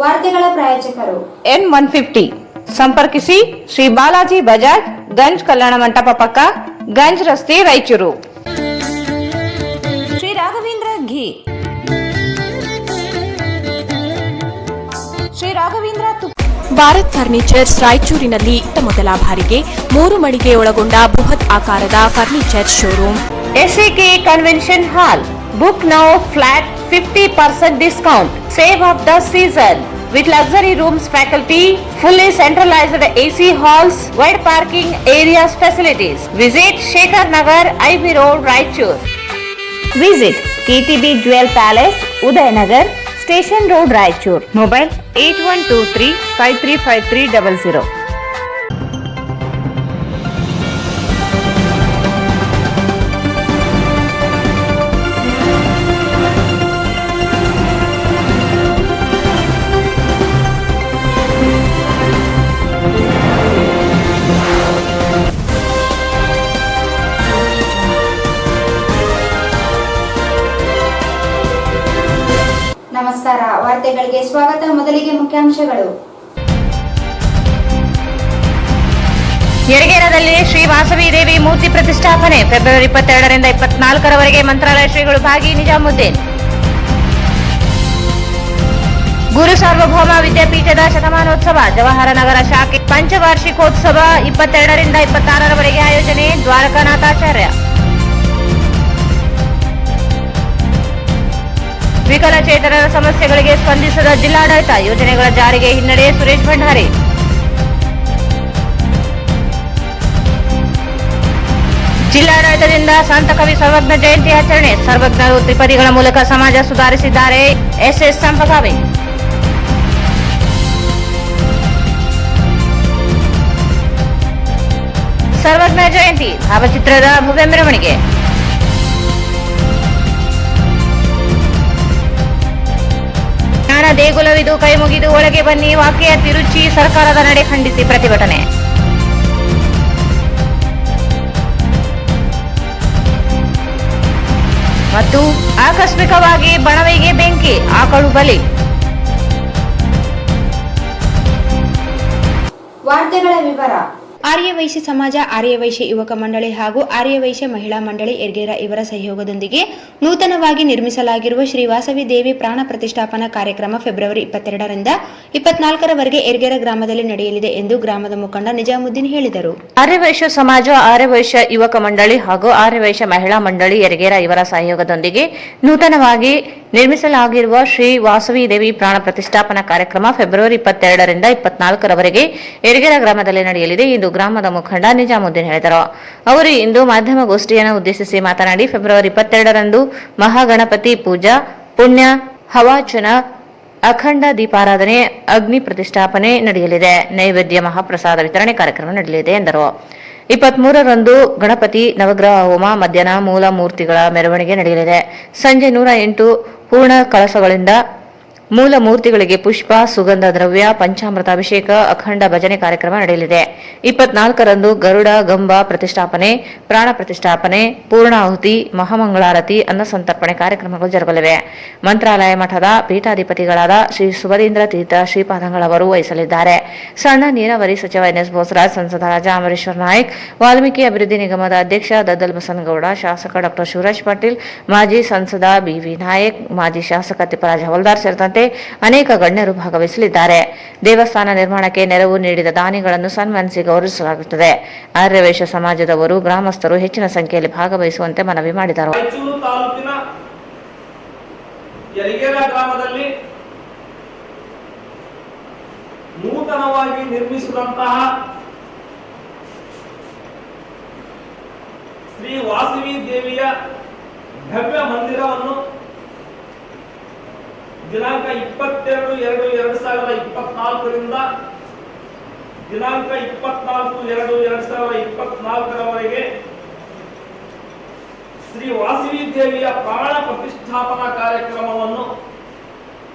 ವಾರ್ತೆಗಳ ಪ್ರಾಯೋಜಕರು N150 ಸಂಪರ್ಕಿಸಿ ಶ್ರೀ ಬಾಲಾಜಿ ಬಜಾಜ್ ಗಂಜ್ ಕಲ್ಯಾಣ ಮಂಟಪ ಪಕ್ಕ ಗಂಜ್ ರಸ್ತೆ ರಾಯಚೂರು. ಶ್ರೀ ರಾಘವೇಂದ್ರ ಘೀ, ಶ್ರೀ ರಾಘವೇಂದ್ರ ಭಾರತ್ ಫರ್ನಿಚರ್ಸ್ ರಾಯಚೂರಿನಲ್ಲಿ ಮೊದಲ ಬಾರಿಗೆ 3 ಮಳಿಗೆ ಒಳಗೊಂಡ ಬೃಹತ್ ಆಕಾರದ furniture showroom. SAK convention hall. Book now flat 50% discount. Save of the season with luxury rooms, faculty, fully centralized AC halls, wide parking areas, facilities. Visit Shekhar Nagar, IB Road, Raichur. Visit KTB Jewel Palace, Udayanagar, Station Road, Raichur. Mobile 8123 535300. ನಮಸ್ಕಾರ, ವಾರ್ತೆಗಳಿಗೆ ಸ್ವಾಗತ. ಮೊದಲಿಗೆ ಮುಖ್ಯಾಂಶಗಳು. ಯರಗೇರದಲ್ಲಿ ಶ್ರೀ ವಾಸವಿ ದೇವಿ ಮೂರ್ತಿ ಪ್ರತಿಷ್ಠಾಪನೆ. February 22ರಿಂದ 24ರವರೆಗೆ ಮಂತ್ರಾಲಯ ಶ್ರೀಗಳು ಭಾಗಿ. ನಿಜಾಮುದ್ದೀನ್. ಗುರು ಸಾರ್ವಭೌಮ ವಿದ್ಯಾಪೀಠದ ಶತಮಾನೋತ್ಸವ. ಜವಾಹರನಗರ ಶಾಖೆ ಪಂಚವಾರ್ಷಿಕೋತ್ಸವ 22ರಿಂದ 26ರವರೆಗೆ ಆಯೋಜನೆ. ದ್ವಾರಕಾನಾಥಾಚಾರ್ಯ. ವಿಕಲಚೇತನರ ಸಮಸ್ಯೆಗಳಿಗೆ ಸ್ಪಂದಿಸದ ಜಿಲ್ಲಾಡಳಿತ. ಯೋಜನೆಗಳ ಜಾರಿಗೆ ಹಿನ್ನಡೆ. ಸುರೇಶ್ ಭಂಡಾರಿ. ಜಿಲ್ಲಾಡಳಿತದಿಂದ ಸಂತ ಕವಿ ಸರ್ವಜ್ಞ ಜಯಂತಿ ಆಚರಣೆ. ಸರ್ವಜ್ಞರು ತ್ರಿಪದಿಗಳ ಮೂಲಕ ಸಮಾಜ ಸುಧಾರಿಸಿದ್ದಾರೆ. SS ಸಂಪಗಾವಿ. ಸರ್ವಜ್ಞ ಜಯಂತಿ ಭಾವಚಿತ್ರದ ಭವ್ಯ ಮೆರವಣಿಗೆ. ಜ್ಞಾನ ದೇಗುಲವಿದು, ಕೈ ಮುಗಿದು ಒಳಗೆ ಬನ್ನಿ. ವಾಕ್ಯ ತಿರುಚಿ ಸರ್ಕಾರದ ನಡೆ ಖಂಡಿಸಿ ಪ್ರತಿಭಟನೆ. ಮತ್ತು ಆಕಸ್ಮಿಕವಾಗಿ ಬಣವೆಗೆ ಬೆಂಕಿ, ಆಕಳು ಬಲಿ. ವಾರ್ತೆಗಳ ವಿವರ. ಆರ್ಯವೈಶ್ಯ ಸಮಾಜ, ಆರ್ಯವೈಶ್ಯ ಯುವಕ ಮಂಡಳಿ ಹಾಗೂ ಆರ್ಯವೈಶ್ಯ ಮಹಿಳಾ ಮಂಡಳಿ ಯರಗೇರ ಇವರ ಸಹಯೋಗದೊಂದಿಗೆ ನೂತನವಾಗಿ ನಿರ್ಮಿಸಲಾಗಿರುವ ಶ್ರೀ ವಾಸವಿ ದೇವಿ ಪ್ರಾಣ ಪ್ರತಿಷ್ಠಾಪನಾ ಕಾರ್ಯಕ್ರಮ ಫೆಬ್ರವರಿ 22ರಿಂದ 24ರವರೆಗೆ ಯರಗೇರ ಗ್ರಾಮದಲ್ಲಿ ನಡೆಯಲಿದೆ ಎಂದು ಗ್ರಾಮದ ಮುಖಂಡ ನಿಜಾಮುದ್ದೀನ್ ಹೇಳಿದರು. ಆರ್ಯವೈಶ್ಯ ಸಮಾಜ, ಆರ್ಯವೈಶ್ಯ ಯುವಕ ಮಂಡಳಿ ಹಾಗೂ ಆರ್ಯವೈಶ್ಯ ಮಹಿಳಾ ಮಂಡಳಿ ಯರಗೇರ ಇವರ ಸಹಯೋಗದೊಂದಿಗೆ ನೂತನವಾಗಿ ನಿರ್ಮಿಸಲಾಗಿರುವ ಶ್ರೀ ವಾಸವಿ ದೇವಿ ಪ್ರಾಣ ಪ್ರತಿಷ್ಠಾಪನಾ ಕಾರ್ಯಕ್ರಮ ಫೆಬ್ರವರಿ 22ರಿಂದ 24ರವರೆಗೆ ಯರಗೇರ ಗ್ರಾಮದಲ್ಲಿ ನಡೆಯಲಿದೆ ಎಂದು ಗ್ರಾಮದ ಮುಖಂಡ ನಿಜಾಮುದ್ದೀನ್ ಹೇಳಿದರು. ಅವರು ಇಂದು ಮಾಧ್ಯಮಗೋಷ್ಠಿಯನ್ನು ಉದ್ದೇಶಿಸಿ ಮಾತನಾಡಿ, ಫೆಬ್ರವರಿ 22ರಂದು ಮಹಾಗಣಪತಿ ಪೂಜಾ, ಪುಣ್ಯ ಹವಾಚನ, ಅಖಂಡ ದೀಪಾರಾಧನೆ, ಅಗ್ನಿ ಪ್ರತಿಷ್ಠಾಪನೆ ನಡೆಯಲಿದೆ. ನೈವೇದ್ಯ ಮಹಾಪ್ರಸಾದ ವಿತರಣೆ ಕಾರ್ಯಕ್ರಮ ನಡೆಯಲಿದೆ ಎಂದರು. 23ರಂದು ಗಣಪತಿ ನವಗ್ರಹ ಹೋಮ, ಮಧ್ಯಾಹ್ನ ಮೂಲ ಮೂರ್ತಿಗಳ ಮೆರವಣಿಗೆ ನಡೆಯಲಿದೆ. ಸಂಜೆ 108 ಪೂರ್ಣ ಕಳಸಗಳಿಂದ ಮೂಲ ಮೂರ್ತಿಗಳಿಗೆ ಪುಷ್ಪ, ಸುಗಂಧ ದ್ರವ್ಯ, ಪಂಚಾಮೃತ ಅಭಿಷೇಕ, ಅಖಂಡ ಭಜನೆ ಕಾರ್ಯಕ್ರಮ ನಡೆಯಲಿದೆ. 24ರಂದು ಗರುಡ ಗಂಬ ಪ್ರತಿಷ್ಠಾಪನೆ, ಪ್ರಾಣ ಪ್ರತಿಷ್ಠಾಪನೆ, ಪೂರ್ಣಾಹುತಿ, ಮಹಾಮಂಗಳಾರತಿ, ಅನ್ನಸಂತರ್ಪಣೆ ಕಾರ್ಯಕ್ರಮಗಳು ಜರುಗಲಿವೆ. ಮಂತ್ರಾಲಯ ಮಠದ ಪೀಠಾಧಿಪತಿಗಳಾದ ಶ್ರೀ ಸುಭದೀಂದ್ರ ತೀರ್ಥ ಶ್ರೀಪಾದಂಗಳವರು ವಹಿಸಲಿದ್ದಾರೆ. ಸಣ್ಣ ನೀರಾವರಿ ಸಚಿವ NS ಬೋಸರಾಜ್, ಸಂಸದ ರಾಜಾ ಅಮರೇಶ್ವರ್ ನಾಯ್ಕ್, ವಾಲ್ಮೀಕಿ ಅಭಿವೃದ್ಧಿ ನಿಗಮದ ಅಧ್ಯಕ್ಷ ದದ್ದಲ್ ಬಸನಗೌಡ, ಶಾಸಕ ಡಾ ಶಿವರಾಜ್ ಪಾಟೀಲ್, ಮಾಜಿ ಸಂಸದ BV ನಾಯಕ್, ಮಾಜಿ ಶಾಸಕ ತಿಪ್ಪರಾಜ ಹವಲ್ದಾರ್ ಸೇರಿದಂತೆ ಅನೇಕ ಗಣ್ಯರು ಭಾಗವಹಿಸಲಿದ್ದಾರೆ. ದೇವಸ್ಥಾನ ನಿರ್ಮಾಣಕ್ಕೆ ನೆರವು ನೀಡಿದ ದಾನಿಗಳನ್ನು ಸನ್ಮಾನಿಸಿ ಗೌರವಿಸಲಾಗುತ್ತದೆ. ಆರ್ಯವೈಶ್ಯ ಸಮಾಜದವರು, ಗ್ರಾಮಸ್ಥರು ಹೆಚ್ಚಿನ ಸಂಖ್ಯೆಯಲ್ಲಿ ಭಾಗವಹಿಸುವಂತೆ ಮನವಿ ಮಾಡಿದರು. ರಾಯಚೂರು ತಾಲೂಕಿನ ಯರಗೇರ ಗ್ರಾಮದಲ್ಲಿ ನೂತನವಾಗಿ ನಿರ್ಮಿಸಿದಂತಹ ಶ್ರೀ ವಾಸವಿ ದೇವಿಯ ಭವ್ಯ ಮಂದಿರವನ್ನು ದಿನಾಂಕ 22/2/2024ರಿಂದ ದಿನಾಂಕ 24/2/2024ರವರೆಗೆ ಶ್ರೀ ವಾಸವಿ ದೇವಿಯ ಪ್ರಾಣ ಪ್ರತಿಷ್ಠಾಪನಾ ಕಾರ್ಯಕ್ರಮವನ್ನು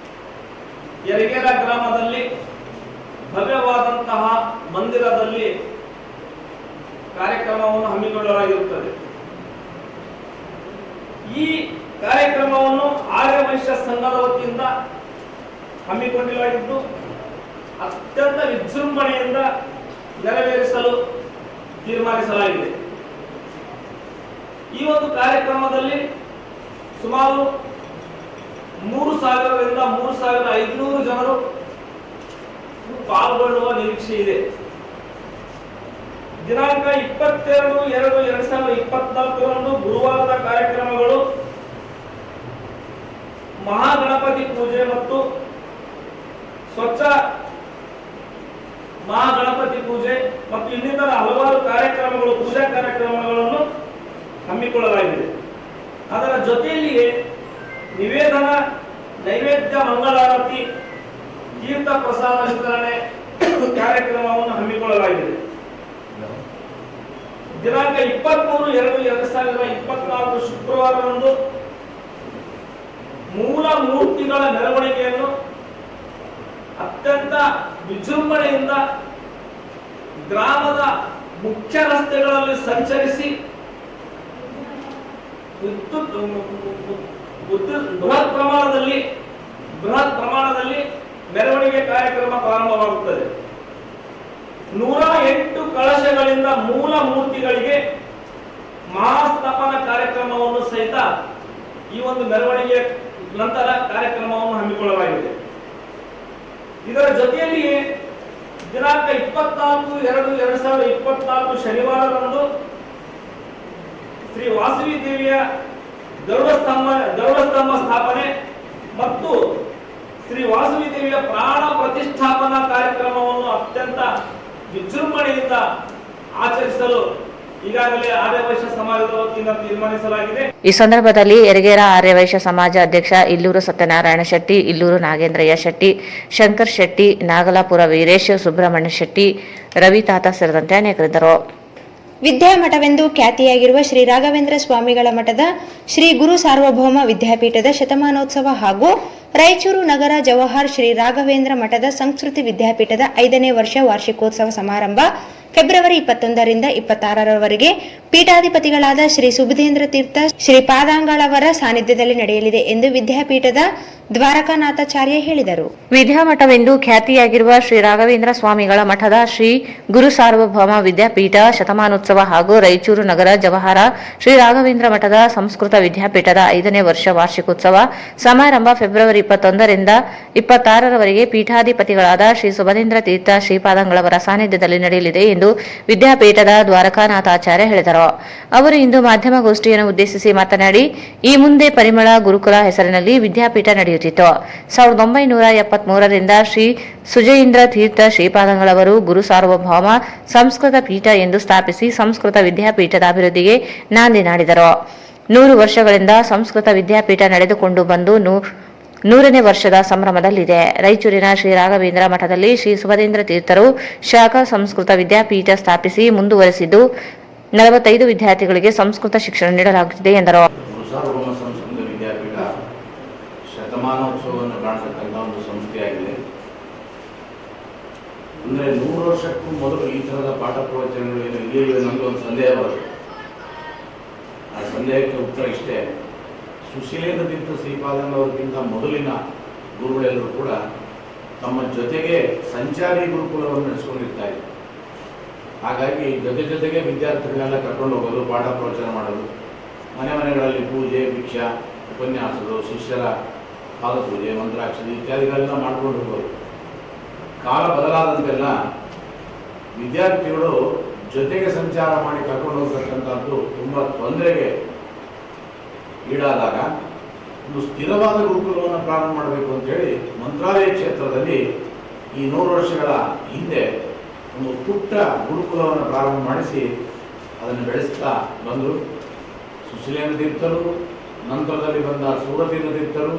ಯರಗೇರ ಗ್ರಾಮದಲ್ಲಿ ಭವ್ಯವಾದಂತಹ ಮಂದಿರದಲ್ಲಿ ಕಾರ್ಯಕ್ರಮವನ್ನು ಹಮ್ಮಿಕೊಳ್ಳಲಾಗಿರುತ್ತದೆ. ಈ ಕಾರ್ಯಕ್ರಮವನ್ನು ಆರ್ಯವೈಶ್ಯ ಸಂಘದ ವತಿಯಿಂದ ಹಮ್ಮಿಕೊಂಡಿಲಾಗಿದ್ದು ಅತ್ಯಂತ ವಿಜೃಂಭಣೆಯಿಂದ ನೆರವೇರಿಸಲು ತೀರ್ಮಾನಿಸಲಾಗಿದೆ. ಈ ಒಂದು ಕಾರ್ಯಕ್ರಮದಲ್ಲಿ ಸುಮಾರು 3,000 ರಿಂದ 3,500 ಜನರು ಪಾಲ್ಗೊಳ್ಳುವ ನಿರೀಕ್ಷೆ ಇದೆ. ದಿನಾಂಕ 22/2/2024 ಗುರುವಾರದ ಕಾರ್ಯಕ್ರಮಗಳು ಮಹಾಗಣಪತಿ ಪೂಜೆ ಮತ್ತು ಸ್ವಚ್ಛ ಮಹಾಗಣಪತಿ ಪೂಜೆ ಮತ್ತು ಇನ್ನಿತರ ಹಲವಾರು ಕಾರ್ಯಕ್ರಮಗಳು, ಪೂಜಾ ಕಾರ್ಯಕ್ರಮಗಳನ್ನು ಹಮ್ಮಿಕೊಳ್ಳಲಾಗಿದೆ. ಅದರ ಜೊತೆಯಲ್ಲಿಯೇ ನಿವೇದನ, ನೈವೇದ್ಯ, ಮಂಗಳಾರತಿ, ತೀರ್ಥ ಪ್ರಸಾದ ವಿತರಣೆ ಕಾರ್ಯಕ್ರಮವನ್ನು ಹಮ್ಮಿಕೊಳ್ಳಲಾಗಿದೆ. ದಿನಾಂಕ 23/2/2024 ಶುಕ್ರವಾರದಂದು ಮೂಲ ಮೂರ್ತಿಗಳ ಮೆರವಣಿಗೆಯನ್ನು ಅತ್ಯಂತ ವಿಜೃಂಭಣೆಯಿಂದ ಗ್ರಾಮದ ಮುಖ್ಯ ರಸ್ತೆಗಳಲ್ಲಿ ಸಂಚರಿಸಿ ಬೃಹತ್ ಪ್ರಮಾಣದಲ್ಲಿ ಮೆರವಣಿಗೆ ಕಾರ್ಯಕ್ರಮ ಪ್ರಾರಂಭವಾಗುತ್ತದೆ. 108 ಕಳಶಗಳಿಂದ ಮೂಲ ಮೂರ್ತಿಗಳಿಗೆ ಮಹಾಸ್ಥಾಪನ ಕಾರ್ಯಕ್ರಮವನ್ನು ಸಹಿತ ಈ ಒಂದು ಮೆರವಣಿಗೆ ನಂತರ ಕಾರ್ಯಕ್ರಮವನ್ನು ಹಮ್ಮಿಕೊಳ್ಳಲಾಗಿದೆ. ಇದರ ಜೊತೆಯಲ್ಲಿಯೇ ದಿನಾಂಕ 24/2/2024 ಶನಿವಾರದಂದು ಶ್ರೀ ವಾಸವಿ ದೇವಿಯ ಗರುಡಸ್ತಂಭ ಸ್ಥಾಪನೆ ಮತ್ತು ಶ್ರೀ ವಾಸವಿ ದೇವಿಯ ಪ್ರಾಣ ಪ್ರತಿಷ್ಠಾಪನಾ ಕಾರ್ಯಕ್ರಮವನ್ನು ಅತ್ಯಂತ ವಿಜೃಂಭಣೆಯಿಂದ ಆಚರಿಸಲು ಈಗಾಗಲೇ ಆರ್ಯವೈಶ್ಯ ಸಮಾಜದ ವತಿಯಿಂದ ತೀರ್ಮಾನಿಸಲಾಗಿದೆ. ಈ ಸಂದರ್ಭದಲ್ಲಿ ಯರಗೇರ ಆರ್ಯವೈಶ್ಯ ಸಮಾಜ ಅಧ್ಯಕ್ಷ ಇಲ್ಲೂರು ಸತ್ಯನಾರಾಯಣ ಶೆಟ್ಟಿ, ಇಲ್ಲೂರು ನಾಗೇಂದ್ರಯ್ಯ ಶೆಟ್ಟಿ, ಶಂಕರ್ ಶೆಟ್ಟಿ, ನಾಗಲಾಪುರ ವೀರೇಶ್, ಸುಬ್ರಹ್ಮಣ್ಯ ಶೆಟ್ಟಿ, ರವಿ ತಾತ ಸೇರಿದಂತೆ ಅನೇಕರಿದ್ದರು. ವಿದ್ಯಾಮಠವೆಂದು ಖ್ಯಾತಿಯಾಗಿರುವ ಶ್ರೀ ರಾಘವೇಂದ್ರ ಸ್ವಾಮಿಗಳ ಮಠದ ಶ್ರೀ ಗುರು ಸಾರ್ವಭೌಮ ವಿದ್ಯಾಪೀಠದ ಶತಮಾನೋತ್ಸವ ಹಾಗೂ ರಾಯಚೂರು ನಗರ ಜವಾಹರ್ ಶ್ರೀ ರಾಘವೇಂದ್ರ ಮಠದ ಸಂಸ್ಕೃತಿ ವಿದ್ಯಾಪೀಠದ 5ನೇ ವರ್ಷ ವಾರ್ಷಿಕೋತ್ಸವ ಸಮಾರಂಭ ಫೆಬ್ರವರಿ 21 ರಿಂದ 26ರವರೆಗೆ ಪೀಠಾಧಿಪತಿಗಳಾದ ಶ್ರೀ ಸುಬುಧೇಂದ್ರ ತೀರ್ಥ ಶ್ರೀಪಾದಂಗಳವರ ಸಾನ್ನಿಧ್ಯದಲ್ಲಿ ನಡೆಯಲಿದೆ ಎಂದು ವಿದ್ಯಾಪೀಠದ ದ್ವಾರಕಾನಾಥಾಚಾರ್ಯ ಹೇಳಿದರು. ವಿದ್ಯಾಮಠವೆಂದು ಖ್ಯಾತಿಯಾಗಿರುವ ಶ್ರೀ ರಾಘವೇಂದ್ರ ಸ್ವಾಮಿಗಳ ಮಠದ ಶ್ರೀ ಗುರು ಸಾರ್ವಭೌಮ ವಿದ್ಯಾಪೀಠ ಶತಮಾನೋತ್ಸವ ಹಾಗೂ ರಾಯಚೂರು ನಗರ ಜವಾಹರ ಶ್ರೀ ರಾಘವೇಂದ್ರ ಮಠದ ಸಂಸ್ಕೃತ ವಿದ್ಯಾಪೀಠದ 5ನೇ ವರ್ಷ ವಾರ್ಷಿಕೋತ್ಸವ ಸಮಾರಂಭ ಫೆಬ್ರವರಿ 21 ರಿಂದ 26ರವರೆಗೆ ಪೀಠಾಧಿಪತಿಗಳಾದ ಶ್ರೀ ಸುಬುಧೇಂದ್ರ ತೀರ್ಥ ಶ್ರೀಪಾದಂಗಳವರ ಸಾನ್ನಿಧ್ಯದಲ್ಲಿ ನಡೆಯಲಿದೆ ಎಂದು ವಿದ್ಯಾಪೀಠದ ದ್ವಾರಕಾನಾಥಾಚಾರ್ಯ ಹೇಳಿದರು. ಅವರು ಇಂದು ಮಾಧ್ಯಮಗೋಷ್ಠಿಯನ್ನು ಉದ್ದೇಶಿಸಿ ಮಾತನಾಡಿ, ಈ ಮುಂದೆ ಪರಿಮಳ ಗುರುಕುಲ ಹೆಸರಿನಲ್ಲಿ ವಿದ್ಯಾಪೀಠ ನಡೆಯುತ್ತಿತ್ತು. 1973 ರಿಂದ ಶ್ರೀ ಸುಜಯೀಂದ್ರ ತೀರ್ಥ ಶ್ರೀಪಾದಂಗಳವರು ಗುರು ಸಾರ್ವಭೌಮ ಸಂಸ್ಕೃತ ಪೀಠ ಎಂದು ಸ್ಥಾಪಿಸಿ ಸಂಸ್ಕೃತ ವಿದ್ಯಾಪೀಠದ ಅಭಿವೃದ್ಧಿಗೆ ನಾಂದಿ ನಾಡಿದರು. 100 ವರ್ಷಗಳಿಂದ ಸಂಸ್ಕೃತ ವಿದ್ಯಾಪೀಠ ನಡೆದುಕೊಂಡು ಬಂದು 100ನೇ ವರ್ಷದ ಸಂಭ್ರಮದಲ್ಲಿದೆ. ರಾಯಚೂರಿನ ಶ್ರೀ ರಾಘವೇಂದ್ರ ಮಠದಲ್ಲಿ ಶ್ರೀ ಸುಬುಧೇಂದ್ರ ತೀರ್ಥರು ಶಾಖಾ ಸಂಸ್ಕೃತ ವಿದ್ಯಾಪೀಠ ಸ್ಥಾಪಿಸಿ ಮುಂದುವರೆಸಿದ್ದು 45 ವಿದ್ಯಾರ್ಥಿಗಳಿಗೆ ಸಂಸ್ಕೃತ ಶಿಕ್ಷಣ ನೀಡಲಾಗುತ್ತಿದೆ ಎಂದರು. ಸಂಸ್ಕೃತ ವಿದ್ಯಾಪೀಠ ಶತಮಾನೋತ್ಸವವನ್ನು ಕಾಣಿಸತಕ್ಕಂಥ ಒಂದು ಸಂಸ್ಥೆಯಾಗಿದೆ. ಅಂದರೆ 100 ವರ್ಷಕ್ಕೂ ಮೊದಲು ಈ ಥರದ ಪಾಠ ಪ್ರವಚನಗಳು ಇಲ್ಲಿ ನಮಗೆ ಒಂದು ಸಂದೇಹ ಬರುತ್ತೆ. ಆ ಸಂದೇಹಕ್ಕೆ ಉತ್ತರ ಇಷ್ಟೇ: ಸುಶೀಲೇಂದ್ರ ತೀರ್ಥ ಶ್ರೀಪಾದಂಗಳವರಿಗಿಂತ ಮೊದಲಿನ ಗುರುಗಳೆಲ್ಲರೂ ಕೂಡ ತಮ್ಮ ಜೊತೆಗೆ ಸಂಚಾರಿ ಗುರುಕುಲವನ್ನು ನಡೆಸ್ಕೊಂಡಿರ್ತಾ ಇದ್ರು. ಹಾಗಾಗಿ ಜೊತೆಗೆ ವಿದ್ಯಾರ್ಥಿಗಳನ್ನೆಲ್ಲ ಕರ್ಕೊಂಡು ಹೋಗೋದು, ಪಾಠ ಪ್ರವಚನ ಮಾಡೋದು, ಮನೆಗಳಲ್ಲಿ ಪೂಜೆ, ಭಿಕ್ಷಾ, ಉಪನ್ಯಾಸಗಳು, ಶಿಷ್ಯರ ಪಾದಪೂಜೆ, ಮಂತ್ರಾಕ್ಷರಿ ಇತ್ಯಾದಿಗಳೆಲ್ಲ ಮಾಡ್ಕೊಂಡು ಹೋಗೋದು. ಕಾಲ ಬದಲಾದಂತೆಲ್ಲ ವಿದ್ಯಾರ್ಥಿಗಳು ಜೊತೆಗೆ ಸಂಚಾರ ಮಾಡಿ ಕರ್ಕೊಂಡು ಹೋಗ್ತಕ್ಕಂಥದ್ದು ತುಂಬ ತೊಂದರೆಗೆ ಈಡಾದಾಗ ಒಂದು ಸ್ಥಿರವಾದ ಗುರುಕುಲವನ್ನು ಪ್ರಾರಂಭ ಮಾಡಬೇಕು ಅಂತೇಳಿ ಮಂತ್ರಾಲಯ ಕ್ಷೇತ್ರದಲ್ಲಿ ಈ 100 ವರ್ಷಗಳ ಹಿಂದೆ ಒಂದು ಪುಟ್ಟ ಗುರುಕುಲವನ್ನು ಪ್ರಾರಂಭ ಮಾಡಿಸಿ ಅದನ್ನು ಬೆಳೆಸ್ತಾ ಬಂದರು. ಸುಶೀಲೇಂದ್ರ ತೀರ್ಥರು, ನಂತರದಲ್ಲಿ ಬಂದ ಸೂರತೀಂದ್ರ ತೀರ್ಥರು,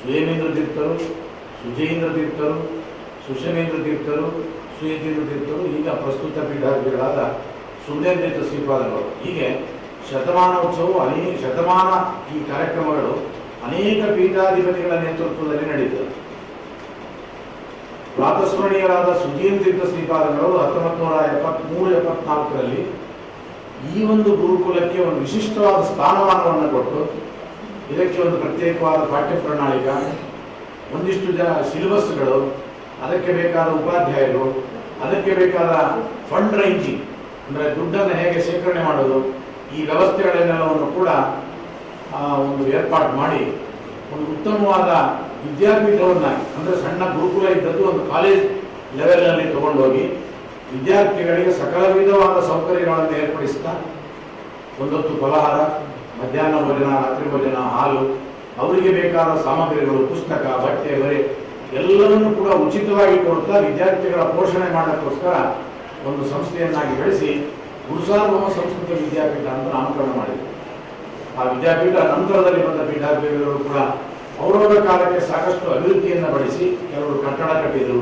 ಸುಯಮೇಂದ್ರ ತೀರ್ಥರು, ಸುಜಯೀಂದ್ರ ತೀರ್ಥರು, ಸುಷಮೇಂದ್ರ ತೀರ್ಥರು, ಸುಯತೀಂದ್ರ ತೀರ್ಥರು, ಈಗ ಪ್ರಸ್ತುತ ಪೀಠಾಧಿಪತಿಗಳಾದ ಸುಬುಧೇಂದ್ರ ತೀರ್ಥ ಶ್ರೀಪಾದಂಗಳು. ಹೀಗೆ ಶತಮಾನೋತ್ಸವ ಶತಮಾನ ಈ ಕಾರ್ಯಕ್ರಮಗಳು ಅನೇಕ ಪೀಠಾಧಿಪತಿಗಳ ನೇತೃತ್ವದಲ್ಲಿ ನಡೆಯುತ್ತದೆ. ಪ್ರಾತಸ್ಮರಣೀಯರಾದ ಸುಜಯೀಂದ್ರ ತೀರ್ಥ ಶ್ರೀಪಾದಂಗಳು 1973-74ರಲ್ಲಿ ಈ ಒಂದು ಗುರುಕುಲಕ್ಕೆ ಒಂದು ವಿಶಿಷ್ಟವಾದ ಸ್ಥಾನಮಾನವನ್ನು ಕೊಟ್ಟು ಇದಕ್ಕೆ ಒಂದು ಪ್ರತ್ಯೇಕವಾದ ಪಾಠ್ಯ ಪ್ರಣಾಳಿಕ, ಒಂದಿಷ್ಟು ಸಿಲೆಬಸ್ಗಳು, ಅದಕ್ಕೆ ಬೇಕಾದ ಉಪಾಧ್ಯಾಯರು, ಅದಕ್ಕೆ ಬೇಕಾದ ಫಂಡ್ ರೈಂಜಿಂಗ್ ಅಂದರೆ ದುಡ್ಡನ್ನು ಹೇಗೆ ಶೇಖರಣೆ ಮಾಡೋದು, ಈ ವ್ಯವಸ್ಥೆಗಳನ್ನೆಲ್ಲವನ್ನು ಕೂಡ ಒಂದು ಏರ್ಪಾಡು ಮಾಡಿ ಒಂದು ಉತ್ತಮವಾದ ವಿದ್ಯಾಪೀಠವನ್ನಾಗಿ, ಅಂದರೆ ಸಣ್ಣ ಗುರುಕುಲ ಇದ್ದದ್ದು ಒಂದು ಕಾಲೇಜ್ ಲೆವೆಲ್ನಲ್ಲಿ ತಗೊಂಡೋಗಿ ವಿದ್ಯಾರ್ಥಿಗಳಿಗೆ ಸಕಲ ವಿಧವಾದ ಸೌಕರ್ಯಗಳನ್ನು ಏರ್ಪಡಿಸ್ತಾ ಒಂದೊತ್ತು ಫಲಹಾರ, ಮಧ್ಯಾಹ್ನ ಭೋಜನ, ರಾತ್ರಿ ಭೋಜನ, ಹಾಲು, ಅವರಿಗೆ ಬೇಕಾದ ಸಾಮಗ್ರಿಗಳು, ಪುಸ್ತಕ, ಬಟ್ಟೆ, ಬರೆ ಎಲ್ಲವನ್ನೂ ಕೂಡ ಉಚಿತವಾಗಿ ಕೊಡ್ತಾ ವಿದ್ಯಾರ್ಥಿಗಳ ಪೋಷಣೆ ಮಾಡೋಕ್ಕೋಸ್ಕರ ಒಂದು ಸಂಸ್ಥೆಯನ್ನಾಗಿ ಬೆಳೆಸಿ ಗುರುಸಾರ್ವಭೌಮ ಸಂಸ್ಕೃತ ವಿದ್ಯಾಪೀಠ ಅಂತ ನಾಮಕರಣ ಮಾಡಿದೆ. ಆ ವಿದ್ಯಾಪೀಠ ನಂತರದಲ್ಲಿ ಬಂದ ಪೀಠಾಧಿಪತಿಗಳು ಕೂಡ ಅವರವರ ಕಾಲಕ್ಕೆ ಸಾಕಷ್ಟು ಅಭಿವೃದ್ಧಿಯನ್ನು ಪಡಿಸಿ ಕೆಲವರು ಕಟ್ಟಡ ಕಟ್ಟಿದರು,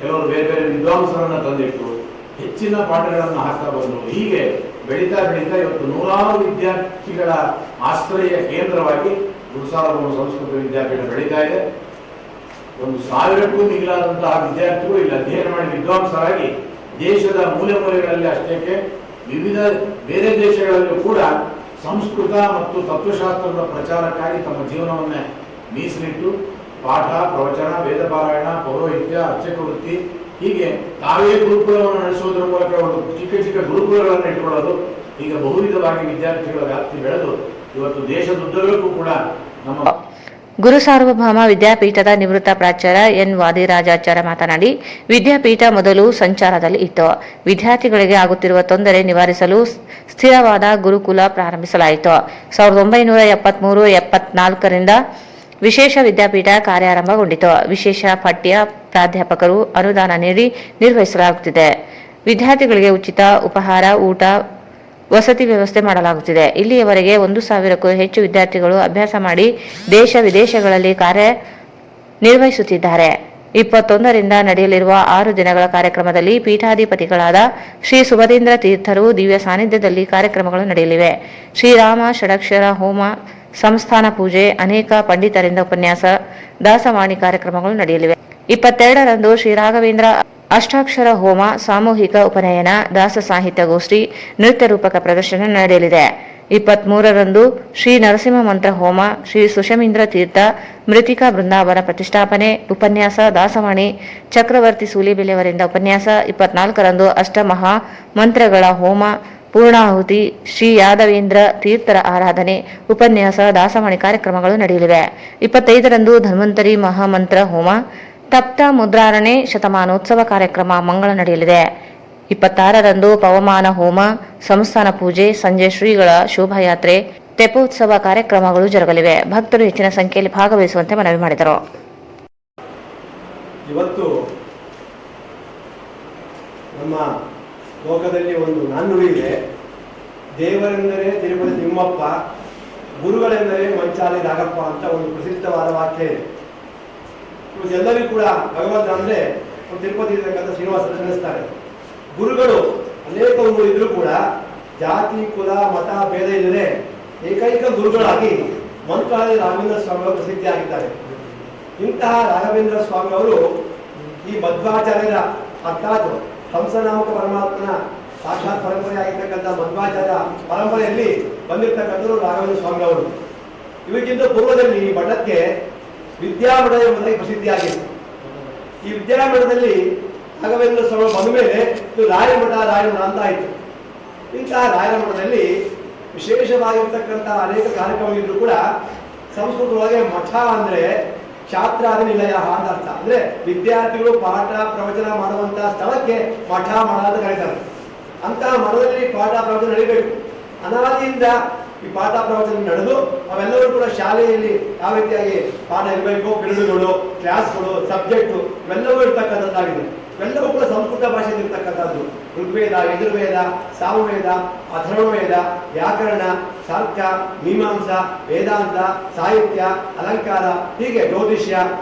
ಕೆಲವರು ಬೇರೆ ಬೇರೆ ವಿದ್ವಾಂಸರನ್ನು ತಂದಿಟ್ಟರು, ಹೆಚ್ಚಿನ ಪಾಠಗಳನ್ನು ಹಾಕ್ತಾ ಬಂದರು. ಹೀಗೆ ಬೆಳೀತಾ ಬೆಳೀತಾ ಇವತ್ತು ನೂರಾರು ವಿದ್ಯಾರ್ಥಿಗಳ ಆಶ್ರಯ ಕೇಂದ್ರವಾಗಿ ಗುರುಸಾರ್ವಭೌಮ ಸಂಸ್ಕೃತ ವಿದ್ಯಾಪೀಠ ಬೆಳೀತಾ ಇದೆ. 1000ಕ್ಕೂ ಮಿಗಿಲಾದಂತಹ ವಿದ್ಯಾರ್ಥಿಗಳು ಇಲ್ಲಿ ಅಧ್ಯಯನ ಮಾಡಿ ವಿದ್ವಾಂಸರಾಗಿ ದೇಶದ ಮೂಲೆ ಮೂಲೆಗಳಲ್ಲಿ ಅಷ್ಟೇಕೆ ವಿವಿಧ ಬೇರೆ ದೇಶಗಳಲ್ಲೂ ಕೂಡ ಸಂಸ್ಕೃತ ಮತ್ತು ತತ್ವಶಾಸ್ತ್ರದ ಪ್ರಚಾರಕ್ಕಾಗಿ ತಮ್ಮ ಜೀವನವನ್ನೇ ಮೀಸಲಿಟ್ಟು ಪಾಠ, ಪ್ರವಚನ, ವೇದ ಪಾರಾಯಣ, ಪೌರೋಹಿತ್ಯ, ಅರ್ಚಕ ವೃತ್ತಿ, ಹೀಗೆ ತಾವೇ ಗುರುಕುಲವನ್ನು ನಡೆಸುವುದರ ಮೂಲಕ ಒಂದು ಚಿಕ್ಕ ಚಿಕ್ಕ ಗುರುಕುಲಗಳನ್ನು ಇಟ್ಕೊಳ್ಳೋದು, ಈಗ ಬಹುವಿಧವಾಗಿ ವಿದ್ಯಾರ್ಥಿಗಳ ವ್ಯಾಪ್ತಿ ಬೆಳೆದು ಇವತ್ತು ದೇಶದುದ್ದಕ್ಕೂ ಕೂಡ ನಮ್ಮ ಗುರು ಸಾರ್ವಭೌಮ ವಿದ್ಯಾಪೀಠದ ನಿವೃತ್ತ ಪ್ರಾಚಾರ್ಯ ಎನ್ ವಾದಿರಾಜಾಚಾರ್ಯ ಮಾತನಾಡಿ, ವಿದ್ಯಾಪೀಠ ಮೊದಲು ಸಂಚಾರದಲ್ಲಿ ಇತ್ತು. ವಿದ್ಯಾರ್ಥಿಗಳಿಗೆ ಆಗುತ್ತಿರುವ ತೊಂದರೆ ನಿವಾರಿಸಲು ಸ್ಥಿರವಾದ ಗುರುಕುಲ ಪ್ರಾರಂಭಿಸಲಾಯಿತು. 1973-74ರಿಂದ ವಿಶೇಷ ವಿದ್ಯಾಪೀಠ ಕಾರ್ಯಾರಂಭಗೊಂಡಿತು. ವಿಶೇಷ ಪಠ್ಯ ಪ್ರಾಧ್ಯಾಪಕರು ಅನುದಾನ ನೀಡಿ ನಿರ್ವಹಿಸಲಾಗುತ್ತಿದೆ. ವಿದ್ಯಾರ್ಥಿಗಳಿಗೆ ಉಚಿತ ಉಪಹಾರ, ಊಟ, ವಸತಿ ವ್ಯವಸ್ಥೆ ಮಾಡಲಾಗುತ್ತಿದೆ. ಇಲ್ಲಿಯವರೆಗೆ 1000ಕ್ಕೂ ಹೆಚ್ಚು ವಿದ್ಯಾರ್ಥಿಗಳು ಅಭ್ಯಾಸ ಮಾಡಿ ದೇಶ ವಿದೇಶಗಳಲ್ಲಿ ಕಾರ್ಯ ನಿರ್ವಹಿಸುತ್ತಿದ್ದಾರೆ. 21ರಿಂದ ನಡೆಯಲಿರುವ 6 ದಿನಗಳ ಕಾರ್ಯಕ್ರಮದಲ್ಲಿ ಪೀಠಾಧಿಪತಿಗಳಾದ ಶ್ರೀ ಸುಭದೇಂದ್ರ ತೀರ್ಥರು ದಿವ್ಯ ಸಾನ್ನಿಧ್ಯದಲ್ಲಿ ಕಾರ್ಯಕ್ರಮಗಳು ನಡೆಯಲಿವೆ. ಶ್ರೀರಾಮ ಷಡಕ್ಷರ ಹೋಮ, ಸಂಸ್ಥಾನ ಪೂಜೆ, ಅನೇಕ ಪಂಡಿತರಿಂದ ಉಪನ್ಯಾಸ, ದಾಸವಾಣಿ ಕಾರ್ಯಕ್ರಮಗಳು ನಡೆಯಲಿವೆ. 22ರಂದು ಶ್ರೀ ರಾಘವೇಂದ್ರ ಅಷ್ಟಾಕ್ಷರ ಹೋಮ, ಸಾಮೂಹಿಕ ಉಪನಯನ, ದಾಸ ಸಾಹಿತ್ಯ ಗೋಷ್ಠಿ, ನೃತ್ಯ ರೂಪಕ ಪ್ರದರ್ಶನ ನಡೆಯಲಿದೆ. 23ರಂದು ಶ್ರೀ ನರಸಿಂಹ ಮಂತ್ರ ಹೋಮ, ಶ್ರೀ ಸುಷಮೀಂದ್ರ ತೀರ್ಥ ಮೃತಿಕಾ ಬೃಂದಾವನ ಪ್ರತಿಷ್ಠಾಪನೆ, ಉಪನ್ಯಾಸ, ದಾಸವಾಣಿ, ಚಕ್ರವರ್ತಿ ಸೂಲಿಬೆಲೆಯವರಿಂದ ಉಪನ್ಯಾಸ. 24ರಂದು ಅಷ್ಟಮಹಾ ಮಂತ್ರಗಳ ಹೋಮ, ಪೂರ್ಣಾಹುತಿ, ಶ್ರೀ ಯಾದವೇಂದ್ರ ತೀರ್ಥರ ಆರಾಧನೆ, ಉಪನ್ಯಾಸ, ದಾಸವಾಣಿ ಕಾರ್ಯಕ್ರಮಗಳು ನಡೆಯಲಿವೆ. 25ರಂದು ಧನ್ವಂತರಿ ಮಹಾಮಂತ್ರ ಹೋಮ, ತಪ್ತ ಮುದ್ರಾರಣೆ ಶತಮಾನೋತ್ಸವ ಕಾರ್ಯಕ್ರಮ ಮಂಗಳ ನಡೆಯಲಿದೆ. 26ರಂದು ಪವಮಾನ ಹೋಮ, ಸಂಸ್ಥಾನ ಪೂಜೆ, ಸಂಜೆ ಶ್ರೀಗಳ ಶೋಭಾಯಾತ್ರೆ, ತೆಪ್ಪೋತ್ಸವ ಕಾರ್ಯಕ್ರಮಗಳು ಜರುಗಲಿವೆ. ಭಕ್ತರು ಹೆಚ್ಚಿನ ಸಂಖ್ಯೆಯಲ್ಲಿ ಭಾಗವಹಿಸುವಂತೆ ಮನವಿ ಮಾಡಿದರು. ಇವತ್ತು ನಮ್ಮ ಲೋಕದಲ್ಲಿ ಒಂದು ನಾಣ್ಣುಡಿ ಇದೆ. ದೇವರೆಂದರೆ ತಿರುಪತಿ ತಿಮ್ಮಪ್ಪ, ಗುರುಗಳೆಂದರೆ ಮಂಚಾಲಿ ರಾಗಪ್ಪ ಅಂತ ಒಂದು ಪ್ರಸಿದ್ಧವಾದ ವಾಕ್ಯ ಇದೆ. ಎಲ್ಲರಿಗೂ ಕೂಡ ಭಗವಂತ ಅಂದ್ರೆ ತಿರುಪತಿ ಇರತಕ್ಕಂಥ ಶ್ರೀನಿವಾಸ ನೆನೆಸ್ತಾರೆ. ಗುರುಗಳು ಅನೇಕ ಇದ್ರೂ ಕೂಡ ಜಾತಿ, ಕುಲ, ಮತ ಭೇದ ಇಲ್ಲದೆ ಏಕೈಕ ಗುರುಗಳಾಗಿ ಮಂತ್ರಾಲಯ ರಾಘವೇಂದ್ರ ಸ್ವಾಮಿ ಅವರು ಪ್ರಸಿದ್ಧಿಯಾಗಿದ್ದಾರೆ. ಇಂತಹ ರಾಘವೇಂದ್ರ ಸ್ವಾಮಿ ಅವರು ಈ ಮಧ್ವಾಚಾರ್ಯರ ಅರ್ಥಾತ್ ಹಂಸನಾಮಕ ಪರಮಾತ್ಮನ ಸಾಕ್ಷಾತ್ ಪರಂಪರೆಯಾಗಿರ್ತಕ್ಕಂಥ ಮಧ್ವಾಚಾರ್ಯ ಪರಂಪರೆಯಲ್ಲಿ ಬಂದಿರತಕ್ಕಂಥವರು ರಾಘವೇಂದ್ರ ಸ್ವಾಮಿ ಅವರು. ಇವಕ್ಕಿಂತ ಪೂರ್ವದಲ್ಲಿ ಈ ಮಠಕ್ಕೆ ವಿದ್ಯಾಮಠ ಎಂಬುದಾಗಿ ಪ್ರಸಿದ್ಧಿಯಾಗಿದೆ. ಈ ವಿದ್ಯಾಮಠದಲ್ಲಿ ರಾಘವೇಂದ್ರ ಸ್ವಾಮಿ ಬಂದ ಮೇಲೆ ಇದು ರಾಯಮಠ ಅಂತ ಆಯಿತು. ಇಂತಹ ರಾಯರ ಮಠದಲ್ಲಿ ವಿಶೇಷವಾಗಿರ್ತಕ್ಕಂಥ ಅನೇಕ ಕಾರ್ಯಕ್ರಮಗಳಿದ್ರು ಕೂಡ ಸಂಸ್ಕೃತದೊಳಗೆ ಮಠ ಅಂದ್ರೆ ಛಾತ್ರಾದಿ ನಿಲಯ ಅಂತ ಅರ್ಥ. ಅಂದ್ರೆ ವಿದ್ಯಾರ್ಥಿಗಳು ಪಾಠ ಪ್ರವಚನ ಮಾಡುವಂತಹ ಸ್ಥಳಕ್ಕೆ ಮಠ ಅಂತ ಕರೀತಾರೆ. ಅಂತಹ ಮಠದಲ್ಲಿ ಪಾಠ ಪ್ರವಚನ ನಡೀಬೇಕು. ಅನಾದಿಯಿಂದ ಈ ಪಾಠ ಪ್ರವಚನ ನಡೆದು ಅವೆಲ್ಲವೂ ಕೂಡ ಶಾಲೆಯಲ್ಲಿ ಯಾವ ರೀತಿಯಾಗಿ ಪಾಠ ಇರಬೇಕು, ಪಿರಿಯಡ್ಗಳು, ಕ್ಲಾಸ್ಗಳು, ಸಬ್ಜೆಕ್ಟು ಇವೆಲ್ಲವೂ ಇರ್ತಕ್ಕಂಥದ್ದಾಗಿದೆ. ಇವೆಲ್ಲವೂ ಕೂಡ ಸಂಸ್ಕೃತ ಭಾಷೆಯಲ್ಲಿ ಇರ್ತಕ್ಕಂಥದ್ದು. ಋಗ್ವೇದ, ಯಜುರ್ವೇದ, ಸಾಮವೇದ, ಅಥರ್ವವೇದ, ವ್ಯಾಕರಣ, ತರ್ಕ, ಮೀಮಾಂಸ, ವೇದಾಂತ, ಸಾಹಿತ್ಯ, ಅಲಂಕಾರ, ಹೀಗೆ ಜ್ಯೋತಿಷ್ಯ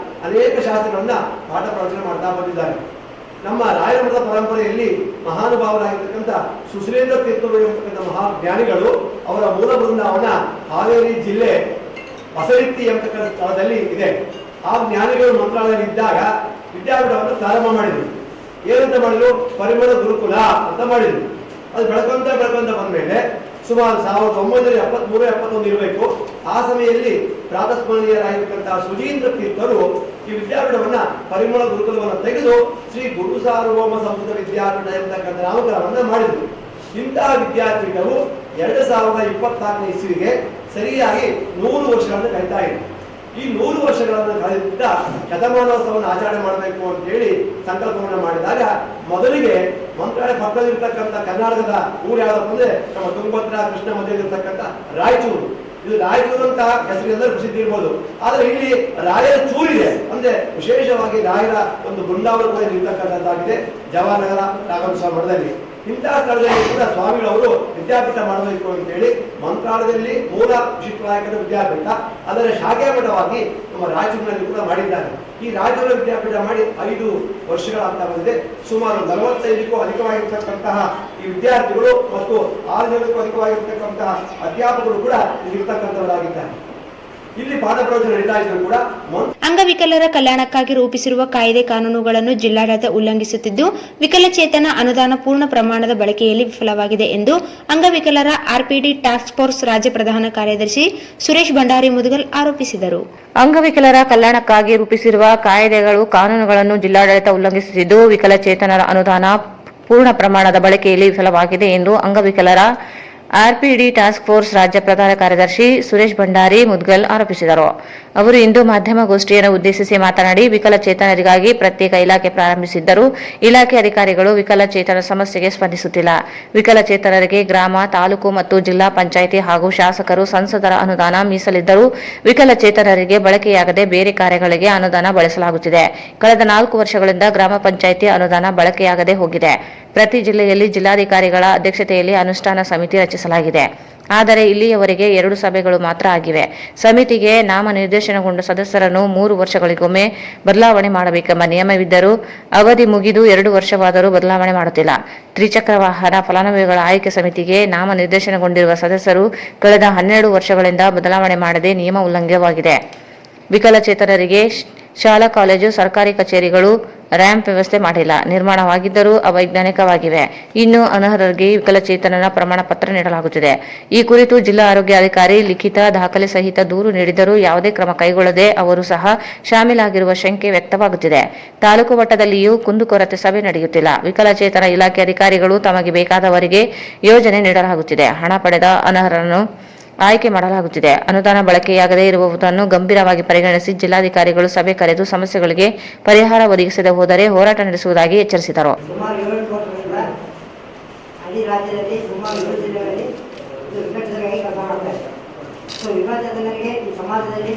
ಅನೇಕ ಶಾಸ್ತ್ರಗಳನ್ನ ಪಾಠ ಪ್ರವಚನ ಮಾಡ್ತಾ ಬಂದಿದ್ದಾರೆ. ನಮ್ಮ ರಾಯಮಠದ ಪರಂಪರೆಯಲ್ಲಿ ಮಹಾನುಭಾವರಾಗಿರ್ತಕ್ಕಂಥ ಸುಶ್ರೇಂದ್ರ ತೀರ್ಥರು ಎಂಬತಕ್ಕಂಥ ಮಹಾಜ್ಞಾನಿಗಳು ಅವರ ಮೂಲ ಬೃಂದಾವನ ಹಾವೇರಿ ಜಿಲ್ಲೆ ಹೊಸರಿತ್ತಿ ಎಂಬತಕ್ಕಂಥ ಸ್ಥಳದಲ್ಲಿ ಇದೆ. ಆ ಜ್ಞಾನಿಗಳು ಮಂತ್ರಾಲಯದಲ್ಲಿ ಇದ್ದಾಗ ವಿದ್ಯಾಪೀಠವನ್ನು ಪ್ರಾರಂಭ ಮಾಡಿದರು. ಏನಂತ ಮಾಡಿದ್ರು? ಪರಿಮಳ ಗುರುಕುಲ ಅಂತ ಮಾಡಿದ್ರು. ಅದು ಬೆಳ್ಕೊಂತ ಬಂದ ಮೇಲೆ ಸುಮಾರು 1973-71 ಇರಬೇಕು. ಆ ಸಮಯದಲ್ಲಿ ಪ್ರಾತಸ್ಮರಣೀಯರಾಗಿರ್ತಕ್ಕಂತಹ ಸುಜೀಂದ್ರ ತೀರ್ಥರು ಈ ವಿದ್ಯಾಪೀಠವನ್ನ ಪರಿಮಳ ಗುರುಕುಲವನ್ನು ತೆಗೆದು ಶ್ರೀ ಗುರು ಸಾರ್ವಭೌಮ ಸಂಸ್ಕೃತ ವಿದ್ಯಾಪೀಠ ಎಂಬತಕ್ಕಂಥ ನಾಮಕರಣವನ್ನ ಮಾಡಿದ್ರು. ಇಂತಹ ವಿದ್ಯಾಪೀಠವು 2024ನೇ ಇಸ್ವಿಗೆ ಸರಿಯಾಗಿ 100 ವರ್ಷಗಳನ್ನು ಕಳೀತಾ ಇದೆ. ಈ 100 ವರ್ಷಗಳನ್ನು ಕಳೆದಿದ್ದ ಶತಮಾನೋತ್ಸವವನ್ನು ಆಚರಣೆ ಮಾಡಬೇಕು ಅಂತ ಹೇಳಿ ಸಂಕಲ್ಪವನ್ನು ಮಾಡಿದಾಗ ಮೊದಲಿಗೆ ಮಂತ್ರಾಲಯ ಪಕ್ಕದಲ್ಲಿರ್ತಕ್ಕಂಥ ಕರ್ನಾಟಕದ ಊರು ಯಾವ್ದಪ್ಪ ಅಂದ್ರೆ ನಮ್ಮ ತುಂಗಭದ್ರಾ ಕೃಷ್ಣ ಮಧ್ಯದಲ್ಲಿರ್ತಕ್ಕಂಥ ರಾಯಚೂರು. ಇದು ರಾಯಚೂರು ಅಂತ ಹೆಸರಿಗೆಲ್ಲರೂ ಪ್ರಸಿದ್ಧಿ ಇರ್ಬೋದು, ಆದ್ರೆ ಇಲ್ಲಿ ರಾಯರ ಚೂರಿದೆ, ಅಂದ್ರೆ ವಿಶೇಷವಾಗಿ ರಾಯರ ಒಂದು ಬೃಂದಾವನ ಕೂಡ ಇರ್ತಕ್ಕಂಥದ್ದಾಗಿದೆ ಜವಾಹರನಗರ ರಾಘವೇಂದ್ರ ಮಠದಲ್ಲಿ. ಇಂತಹ ಸ್ಥಳದಲ್ಲಿ ಕೂಡ ಸ್ವಾಮಿಗಳವರು ವಿದ್ಯಾಪೀಠ ಮಾಡಬೇಕು ಅಂತ ಹೇಳಿ ಮಂತ್ರಾಲಯದಲ್ಲಿ ಮೂಲ ವಿಶಿಷ್ಟರಾಯಕರ ವಿದ್ಯಾಪೀಠ, ಅದರ ಶಾಖೆ ಮಠವಾಗಿ ನಮ್ಮ ರಾಯಚೂರಿನಲ್ಲಿ ಕೂಡ ಮಾಡಿದ್ದಾರೆ. ಈ ರಾಯಚೂರು ವಿದ್ಯಾಪೀಠ ಮಾಡಿ 5 ವರ್ಷಗಳಾಗ್ತಾ ಬಂದಿದೆ. ಸುಮಾರು 45ಕ್ಕೂ ಅಧಿಕವಾಗಿರ್ತಕ್ಕಂತಹ ಈ ವಿದ್ಯಾರ್ಥಿಗಳು ಮತ್ತು 6 ಜನಕ್ಕೂ ಅಧಿಕವಾಗಿರ್ತಕ್ಕಂತಹ ಅಧ್ಯಾಪಕರು ಕೂಡ ಇರ್ತಕ್ಕಂಥವರಾಗಿದ್ದಾರೆ. ಇಲ್ಲಿ ಪಾಠ ಪ್ರವಚನ ನಡೀತಾ ಇದ್ರು ಕೂಡ ಅಂಗವಿಕಲರ ಕಲ್ಯಾಣಕ್ಕಾಗಿ ರೂಪಿಸಿರುವ ಕಾಯ್ದೆ ಕಾನೂನುಗಳನ್ನು ಜಿಲ್ಲಾಡಳಿತ ಉಲ್ಲಂಘಿಸುತ್ತಿದ್ದು ವಿಕಲಚೇತನ ಅನುದಾನ ಪೂರ್ಣ ಪ್ರಮಾಣದ ಬಳಕೆಯಲ್ಲಿ ವಿಫಲವಾಗಿದೆ ಎಂದು ಅಂಗವಿಕಲರ ಆರ್ಪಿಡಿ ಟಾಸ್ಕ್ ಫೋರ್ಸ್ ರಾಜ್ಯ ಪ್ರಧಾನ ಕಾರ್ಯದರ್ಶಿ ಸುರೇಶ್ ಭಂಡಾರಿ ಮುದುಗಲ್ ಆರೋಪಿಸಿದರು. ಅಂಗವಿಕಲರ ಕಲ್ಯಾಣಕ್ಕಾಗಿ ರೂಪಿಸಿರುವ ಕಾಯ್ದೆಗಳು ಕಾನೂನುಗಳನ್ನು ಜಿಲ್ಲಾಡಳಿತ ಉಲ್ಲಂಘಿಸುತ್ತಿದ್ದು ವಿಕಲಚೇತನರ ಅನುದಾನ ಪೂರ್ಣ ಪ್ರಮಾಣದ ಬಳಕೆಯಲ್ಲಿ ವಿಫಲವಾಗಿದೆ ಎಂದು ಅಂಗವಿಕಲರ ಆರ್ಪಿಡಿ ಟಾಸ್ಕ್ ಫೋರ್ಸ್ ರಾಜ್ಯ ಪ್ರಧಾನ ಕಾರ್ಯದರ್ಶಿ ಸುರೇಶ್ ಭಂಡಾರಿ ಮುದ್ಗಲ್ ಆರೋಪಿಸಿದರು. ಅವರು ಇಂದು ಮಾಧ್ಯಮಗೋಷ್ಠಿಯನ್ನು ಉದ್ದೇಶಿಸಿ ಮಾತನಾಡಿ, ವಿಕಲಚೇತನರಿಗಾಗಿ ಪ್ರತ್ಯೇಕ ಇಲಾಖೆ ಪ್ರಾರಂಭಿಸಿದ್ದರೂ ಇಲಾಖೆ ಅಧಿಕಾರಿಗಳು ವಿಕಲಚೇತನ ಸಮಸ್ಯೆಗೆ ಸ್ಪಂದಿಸುತ್ತಿಲ್ಲ. ವಿಕಲಚೇತನರಿಗೆ ಗ್ರಾಮ, ತಾಲೂಕು ಮತ್ತು ಜಿಲ್ಲಾ ಪಂಚಾಯಿತಿ ಹಾಗೂ ಶಾಸಕರು, ಸಂಸದರ ಅನುದಾನ ಮೀಸಲಿದ್ದರೂ ವಿಕಲಚೇತನರಿಗೆ ಬಳಕೆಯಾಗದೆ ಬೇರೆ ಕಾರ್ಯಗಳಿಗೆ ಅನುದಾನ ಬಳಸಲಾಗುತ್ತಿದೆ. ಕಳೆದ 4 ವರ್ಷಗಳಿಂದ ಗ್ರಾಮ ಪಂಚಾಯಿತಿ ಅನುದಾನ ಬಳಕೆಯಾಗದೆ ಹೋಗಿದೆ. ಪ್ರತಿ ಜಿಲ್ಲೆಯಲ್ಲಿ ಜಿಲ್ಲಾಧಿಕಾರಿಗಳ ಅಧ್ಯಕ್ಷತೆಯಲ್ಲಿ ಅನುಷ್ಠಾನ ಸಮಿತಿ ರಚಿಸಲಾಗಿದೆ. ಆದರೆ ಇಲ್ಲಿಯವರೆಗೆ 2 ಸಭೆಗಳು ಮಾತ್ರ ಆಗಿವೆ. ಸಮಿತಿಗೆ ನಾಮನಿರ್ದೇಶನಗೊಂಡ ಸದಸ್ಯರನ್ನು 3 ವರ್ಷಗಳಿಗೊಮ್ಮೆ ಬದಲಾವಣೆ ಮಾಡಬೇಕೆಂಬ ನಿಯಮವಿದ್ದರೂ ಅವಧಿ ಮುಗಿದು 2 ವರ್ಷವಾದರೂ ಬದಲಾವಣೆ ಮಾಡುತ್ತಿಲ್ಲ. ತ್ರಿಚಕ್ರ ವಾಹನ ಫಲಾನುಭವಿಗಳ ಆಯ್ಕೆ ಸಮಿತಿಗೆ ನಾಮನಿರ್ದೇಶನಗೊಂಡಿರುವ ಸದಸ್ಯರು ಕಳೆದ 12 ವರ್ಷಗಳಿಂದ ಬದಲಾವಣೆ ಮಾಡದೆ ನಿಯಮ ಉಲ್ಲಂಘನೆಯಾಗಿದೆ. ವಿಕಲಚೇತನರಿಗೆ ಶಾಲಾ ಕಾಲೇಜು, ಸರ್ಕಾರಿ ಕಚೇರಿಗಳು ರ್ಯಾಂಪ್ ವ್ಯವಸ್ಥೆ ಮಾಡಿಲ್ಲ, ನಿರ್ಮಾಣವಾಗಿದ್ದರೂ ಅವೈಜ್ಞಾನಿಕವಾಗಿವೆ. ಇನ್ನು ಅನರ್ಹರಿಗೆ ವಿಕಲಚೇತನನ ಪ್ರಮಾಣ ಪತ್ರ ನೀಡಲಾಗುತ್ತಿದೆ. ಈ ಕುರಿತು ಜಿಲ್ಲಾ ಆರೋಗ್ಯಾಧಿಕಾರಿ ಲಿಖಿತ ದಾಖಲೆ ಸಹಿತ ದೂರು ನೀಡಿದರೂ ಯಾವುದೇ ಕ್ರಮ ಕೈಗೊಳ್ಳದೆ ಅವರು ಸಹ ಶಾಮೀಲಾಗಿರುವ ಶಂಕೆ ವ್ಯಕ್ತವಾಗುತ್ತಿದೆ. ತಾಲೂಕು ಮಟ್ಟದಲ್ಲಿಯೂ ಕುಂದುಕೊರತೆ ಸಭೆ ನಡೆಯುತ್ತಿಲ್ಲ. ವಿಕಲಚೇತನ ಇಲಾಖೆ ಅಧಿಕಾರಿಗಳು ತಮಗೆ ಬೇಕಾದವರಿಗೆ ಯೋಜನೆ ನೀಡಲಾಗುತ್ತಿದೆ. ಹಣ ಪಡೆದ ಅನರ್ಹರನ್ನು ಆಯ್ಕೆ ಮಾಡಲಾಗುತ್ತಿದೆ. ಅನುದಾನ ಬಳಕೆಯಾಗದೇ ಇರುವುದನ್ನು ಗಂಭೀರವಾಗಿ ಪರಿಗಣಿಸಿ ಜಿಲ್ಲಾಧಿಕಾರಿಗಳು ಸಭೆ ಕರೆದು ಸಮಸ್ಯೆಗಳಿಗೆ ಪರಿಹಾರ ಒದಗಿಸದೆ ಹೋದರೆ ಹೋರಾಟ ನಡೆಸುವುದಾಗಿ ಎಚ್ಚರಿಸಿದರು. ಸುಮಾರು 7 ವರ್ಷಗಳಿಂದ ಇಡೀ ರಾಜ್ಯದಲ್ಲಿ ಸುಮಾರು 7 ಜಿಲ್ಲೆಗಳಲ್ಲಿ ವಿಕಲಚೇತನರಿಗೆ ಕೆಲಸ ಮಾಡ್ತಾ ಇದ್ದಾರೆ. ಸೊ ವಿಕಲಚೇತನರಿಗೆ ಈ ಸಮಾಜದಲ್ಲಿ